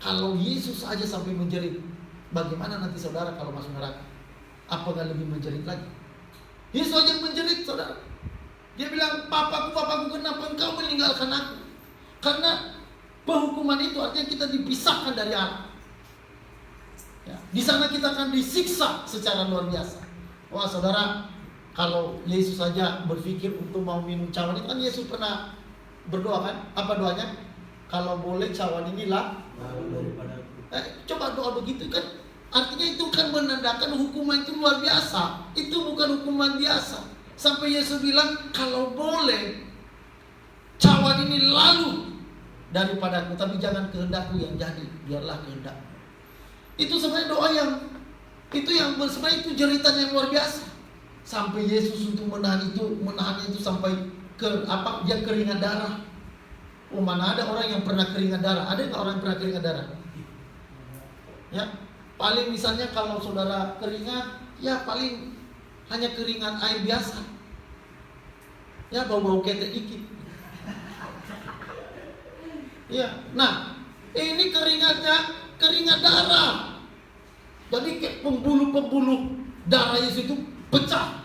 Kalau Yesus saja sampai menjerit, bagaimana nanti saudara kalau masuk neraka? Apakah lebih menjerit lagi? Yesus saja menjerit, saudara. Dia bilang, Papaku, kenapa engkau meninggalkan aku? Karena penghukuman itu artinya kita dipisahkan dari Allah. Ya, di sana kita akan disiksa secara luar biasa. Wah, saudara, kalau Yesus saja berpikir untuk mau minum cawan itu, kan Yesus pernah berdoa kan? Apa doanya? Kalau boleh cawan inilah coba doa begitu kan, artinya itu kan menandakan hukuman itu luar biasa. Itu bukan hukuman biasa. Sampai Yesus bilang, kalau boleh cawan ini lalu daripadaku, tapi jangan kehendakku yang jadi, biarlah kehendak. Itu sebenarnya doa yang sebenarnya itu jeritan yang luar biasa. Sampai Yesus untuk menahan itu sampai dia keringat darah. Oh, mana ada orang yang pernah keringat darah? Ada nggak orang yang pernah keringat darah? Ya, paling misalnya kalau saudara keringat, ya paling hanya keringat air biasa. Ya, bau-bau ketek dikit. Ya, nah ini keringat darah. Jadi kayak pembuluh-pembuluh darah Yesus itu pecah.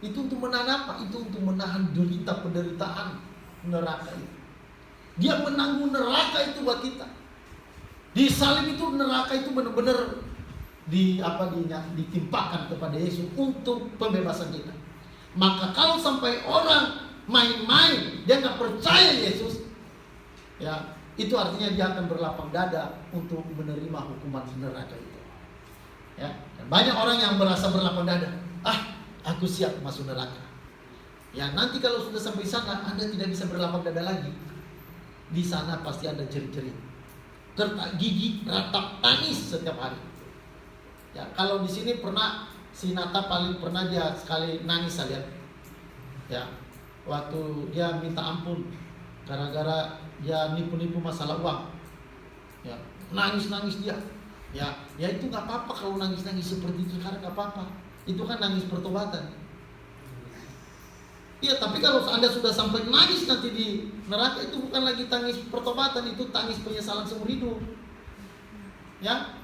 Itu untuk menahan apa? Itu untuk menahan penderitaan neraka itu. Dia menanggung neraka itu buat kita. Di salib itu neraka itu benar-benar ditimpakan kepada Yesus untuk pembebasan kita. Maka kalau sampai orang main-main, dia nggak percaya Yesus, ya itu artinya dia akan berlapang dada untuk menerima hukuman neraka itu. Ya, dan banyak orang yang merasa berlapang dada, aku siap masuk neraka. Ya, nanti kalau sudah sampai sana, Anda tidak bisa berlapang dada lagi. Di sana pasti ada jerit-jerit, gertak gigi, ratap tangis setiap hari. Ya, kalau di sini pernah si Nata paling pernah dia sekali nangis saya lihat. Ya, waktu dia minta ampun gara-gara dia nipu-nipu masalah uang. Ya, nangis-nangis dia. Ya itu nggak apa-apa kalau nangis-nangis seperti itu sekarang nggak apa-apa. Itu kan nangis pertobatan. Iya, tapi kalau Anda sudah sampai nangis nanti di neraka, itu bukan lagi tangis pertobatan, itu tangis penyesalan seumur hidup. Ya,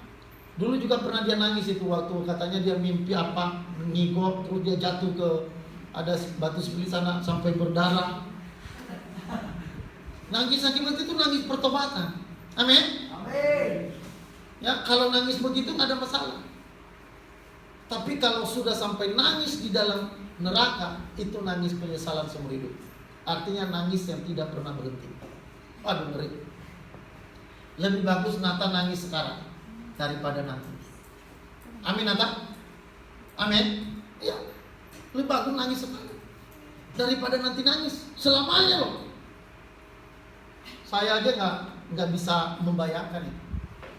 dulu juga pernah dia nangis itu waktu katanya dia mimpi apa, ngigok, terus dia jatuh ke ada batu split sana sampai berdarah. Nangis akibat itu nangis pertobatan. Amin. Amin. Ya, kalau nangis begitu nggak ada masalah. Tapi kalau sudah sampai nangis di dalam neraka, itu nangis penyesalan seumur hidup. Artinya nangis yang tidak pernah berhenti. Aduh, ngeri. Lebih bagus Nata nangis sekarang daripada nanti. Amin, Nata? Amin? Iya. Lebih bagus nangis sekarang daripada nanti nangis selamanya loh. Saya aja nggak bisa membayangkan itu.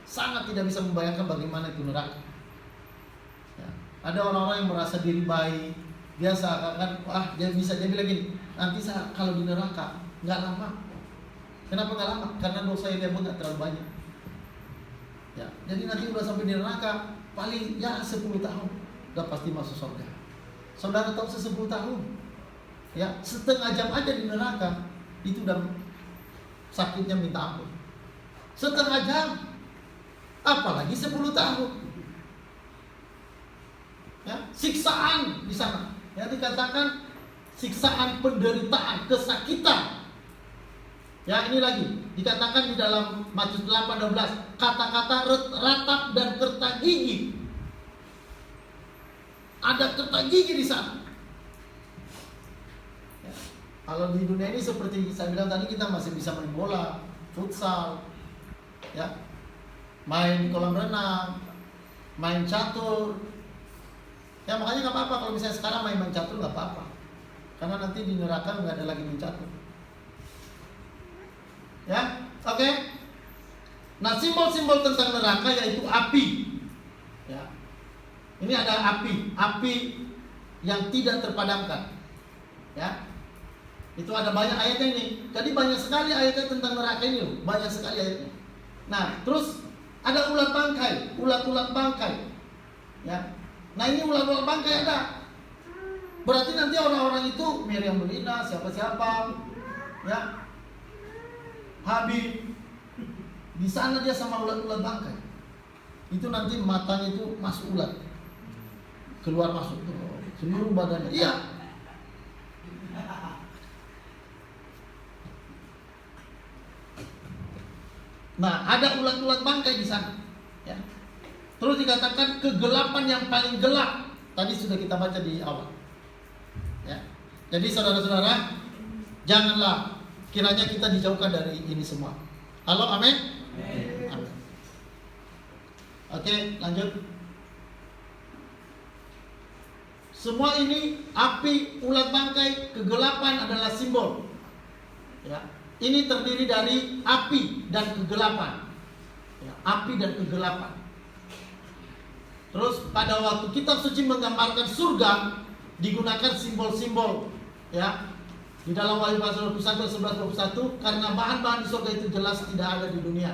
Sangat tidak bisa membayangkan bagaimana itu neraka. Ya. Ada orang-orang yang merasa diri baik, dia seakan-akan dia bilang gini, nanti saya kalau di neraka nggak lama. Kenapa nggak lama? Karena dosa yang dia buat nggak terlalu banyak. Ya, jadi nanti udah sampai di neraka paling ya 10 tahun udah pasti masuk surga. Saudara tahu 10 tahun, ya setengah jam aja di neraka itu udah sakitnya minta ampun. Setengah jam, apalagi 10 tahun. Ya, siksaan di sana. Ya, dikatakan siksaan, penderitaan, kesakitan. Ya, ini lagi dikatakan di dalam Matius 8:12, kata-kata ratap dan kerta gigi. Ada kerta gigi di sana. Ya, kalau di dunia ini seperti saya bilang tadi, kita masih bisa main bola, futsal, ya, main kolam renang, main catur. Ya makanya nggak apa-apa kalau misalnya sekarang main catur, nggak apa-apa, karena nanti di neraka nggak ada lagi main catur. Ya, oke. Nah, simbol-simbol tentang neraka yaitu api. Ya, ini ada api yang tidak terpadamkan. Ya, itu ada banyak ayatnya ini. Jadi banyak sekali ayatnya tentang neraka ini loh, banyak sekali ayatnya. Nah, terus ada ulat bangkai. Ya. Nah, ini ulat-ulat bangkai ada. Berarti nanti orang-orang itu Miriam Belina, siapa-siapa, ya, Habib, di sana dia sama ulat-ulat bangkai. Itu nanti matanya itu masuk ulat, keluar masuk seluruh badannya. Iya. Nah, ada ulat-ulat bangkai di sana. Ya. Terus dikatakan kegelapan yang paling gelap. Tadi sudah kita baca di awal. Ya. Jadi saudara-saudara, janganlah kiranya kita dijauhkan dari ini semua. Halo, amin? Amin. Oke, lanjut. Semua ini, api, ulat bangkai, kegelapan adalah simbol. Ya. Ini terdiri dari api dan kegelapan. Ya, api dan kegelapan. Terus pada waktu kitab suci menggambarkan surga, digunakan simbol-simbol, ya. Di dalam Wahyu pasal 21 11 21, karena bahan-bahan di surga itu jelas tidak ada di dunia.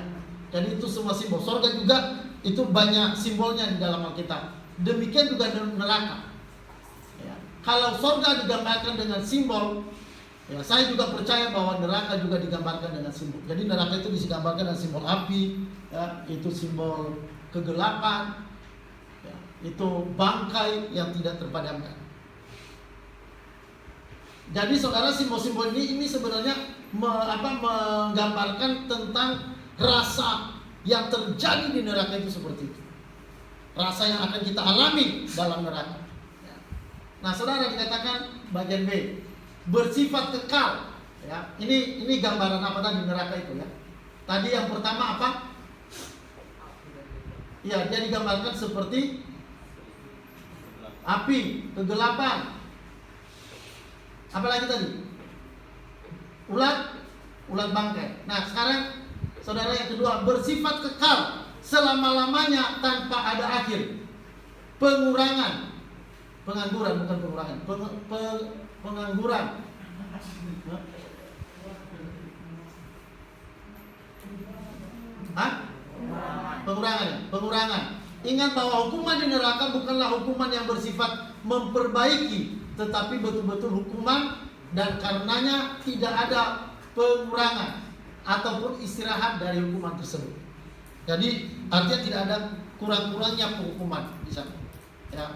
Jadi itu semua simbol. Surga juga itu banyak simbolnya di dalam Alkitab. Demikian juga neraka. Ya. Kalau surga digambarkan dengan simbol, ya, saya juga percaya bahwa neraka juga digambarkan dengan simbol. Jadi neraka itu digambarkan dengan simbol api, ya, itu simbol kegelapan. Itu bangkai yang tidak terpadamkan. Jadi saudara, simbol-simbol ini sebenarnya menggambarkan tentang rasa yang terjadi di neraka itu seperti itu. Rasa yang akan kita alami dalam neraka. Nah, saudara, dikatakan bagian B, bersifat kekal. Ya, ini gambaran apa tadi neraka itu, ya? Tadi yang pertama apa? Ya, dia digambarkan seperti api, kegelapan. Apalagi tadi? Ulat bangkai. Nah, sekarang saudara yang kedua, bersifat kekal selama-lamanya tanpa ada akhir. Pengurangan Pengangguran, bukan pengurangan. Pengangguran. Hah? Pengurangan. Ingat bahwa hukuman di neraka bukanlah hukuman yang bersifat memperbaiki, tetapi betul-betul hukuman, dan karenanya tidak ada pengurangan ataupun istirahat dari hukuman tersebut. Jadi artinya tidak ada kurang-kurangnya hukuman di sana. Ya.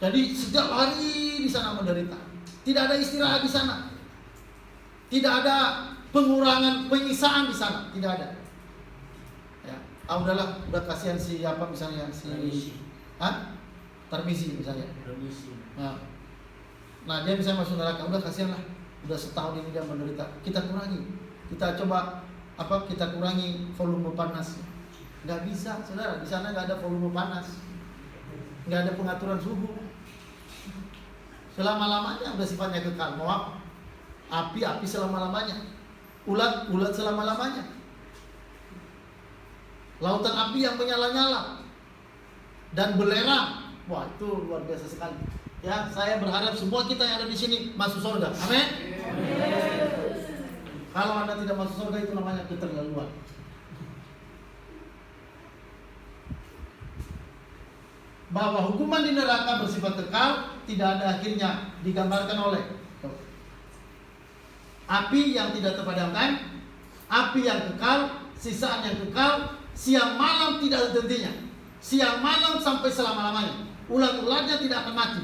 Jadi setiap hari di sana menderita. Tidak ada istirahat di sana. Tidak ada pengurangan, penyiksaan di sana, tidak ada. Ya, udahlah, udah kasihan si apa misalnya si Tarmizi misalnya. Nah, dia misalnya masuk neraka, udah kasihan lah. Udah setahun ini dia menderita. Kita kurangi. Kita coba kita kurangi volume panas. Nggak bisa, saudara. Di sana nggak ada volume panas. Nggak ada pengaturan suhu. Selama-lamanya udah sifatnya kekal. Mau apa? Api selama-lamanya. Ulat selama-lamanya. Lautan api yang menyala-nyala dan belerang. Wah, itu luar biasa sekali. Ya, saya berharap semua kita yang ada di sini masuk surga. Amin. Kalau Anda tidak masuk surga, itu namanya keterlaluan. Bahwa hukuman di neraka bersifat kekal, tidak ada akhirnya, digambarkan oleh api yang tidak terpadamkan, api yang kekal, sisaan yang kekal, siang malam tidak ada hentinya, siang malam sampai selama-lamanya. Ulat-ulatnya tidak akan mati.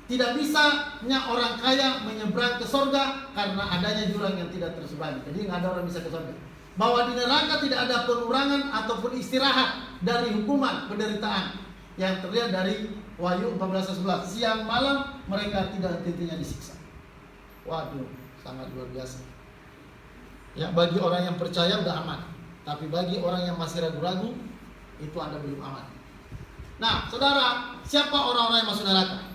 Tidak bisanya orang kaya menyeberang ke surga karena adanya jurang yang tidak terseberangi. Jadi nggak ada orang bisa ke surga. Bahwa di neraka tidak ada pengurangan ataupun istirahat dari hukuman penderitaan yang terlihat dari Wahyu 14:11. Siang malam mereka tidak henti-hentinya disiksa. Waduh, sangat luar biasa. Ya, bagi orang yang percaya udah aman. Tapi bagi orang yang masih ragu-ragu, itu Anda belum aman. Nah, saudara, siapa orang-orang yang masuk neraka?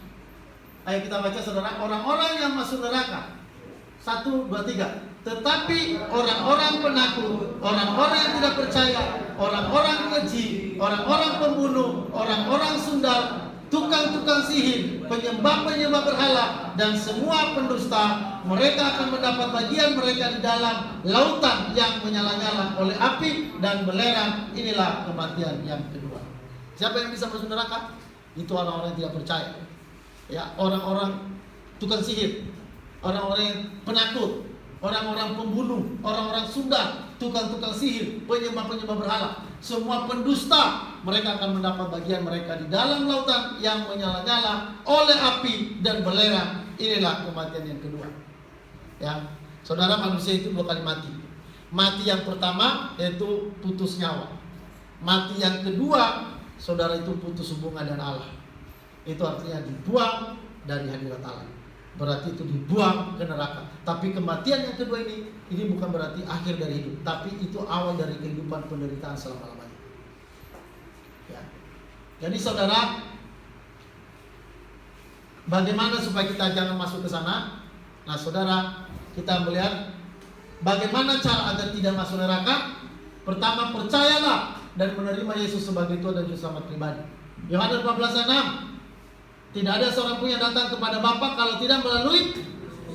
Ayo kita baca, saudara. Orang-orang yang masuk neraka. 1, 2, 3. Tetapi orang-orang penakut, orang-orang yang tidak percaya, orang-orang keji, orang-orang pembunuh, orang-orang sundal, tukang-tukang sihir, penyembah-penyembah berhala, dan semua pendusta, mereka akan mendapat bagian mereka di dalam lautan yang menyala-nyala oleh api dan belerang. Inilah kematian yang kedua. Siapa yang bisa masuk neraka? Itu orang-orang yang tidak percaya. Ya, orang-orang tukang sihir, orang-orang yang penakut, orang-orang pembunuh, orang-orang sundal, tukang-tukang sihir, penyembah-penyembah berhala, semua pendusta, mereka akan mendapat bagian mereka di dalam lautan yang menyala-nyala oleh api dan belerang. Inilah kematian yang kedua. Ya, saudara, manusia itu 2 kali mati. Mati yang pertama yaitu putus nyawa. Mati yang kedua, saudara, itu putus hubungan dengan Allah. Itu artinya dibuang dari hadirat Allah. Berarti itu dibuang ke neraka. Tapi kematian yang kedua ini bukan berarti akhir dari hidup, tapi itu awal dari kehidupan penderitaan selama-lamanya. Ya. Jadi saudara, bagaimana supaya kita jangan masuk ke sana? Nah, saudara, kita melihat bagaimana cara agar tidak masuk neraka. Pertama, percayalah dan menerima Yesus sebagai Tuhan dan Juru Selamat pribadi. Yohanes 14:6. Tidak ada seorang pun yang datang kepada Bapa kalau tidak melalui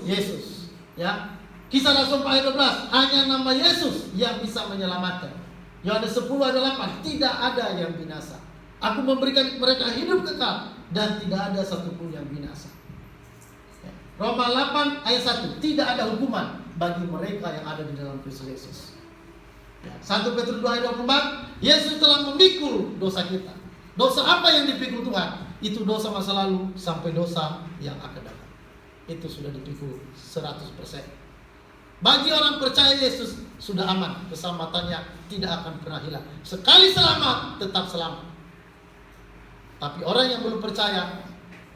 Yesus. Ya. Kisah Rasul 4:12, hanya nama Yesus yang bisa menyelamatkan. Yohanes 10:8, tidak ada yang binasa. Aku memberikan mereka hidup kekal dan tidak ada satupun yang binasa. Ya. Roma 8:1, tidak ada hukuman bagi mereka yang ada di dalam Kristus Yesus. Ya. 1 Petrus 2:24, Yesus telah memikul dosa kita. Dosa apa yang dipikul Tuhan? Itu dosa masa lalu sampai dosa yang akan datang. Itu sudah dipikul 100%. Bagi orang percaya Yesus sudah aman, keselamatannya tidak akan pernah hilang. Sekali selamat, tetap selamat. Tapi orang yang belum percaya,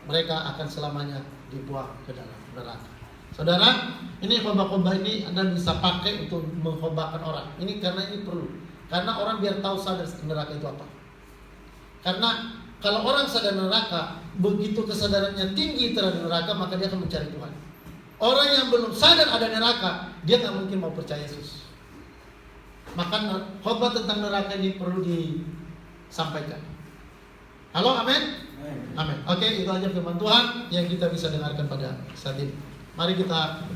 mereka akan selamanya dibuang ke dalam neraka. Saudara, ini khotbah-khotbah ini Anda bisa pakai untuk mengkhotbahkan orang. Ini karena ini perlu. Karena orang biar tahu sadar neraka itu apa. Karena kalau orang sadar neraka, begitu kesadarannya tinggi terhadap neraka, maka dia akan mencari Tuhan. Orang yang belum sadar ada neraka, dia nggak mungkin mau percaya Yesus. Maka khotbah tentang neraka ini perlu disampaikan. Halo, amin. Amin. Oke, itu aja firman Tuhan yang kita bisa dengarkan pada saat ini. Mari kita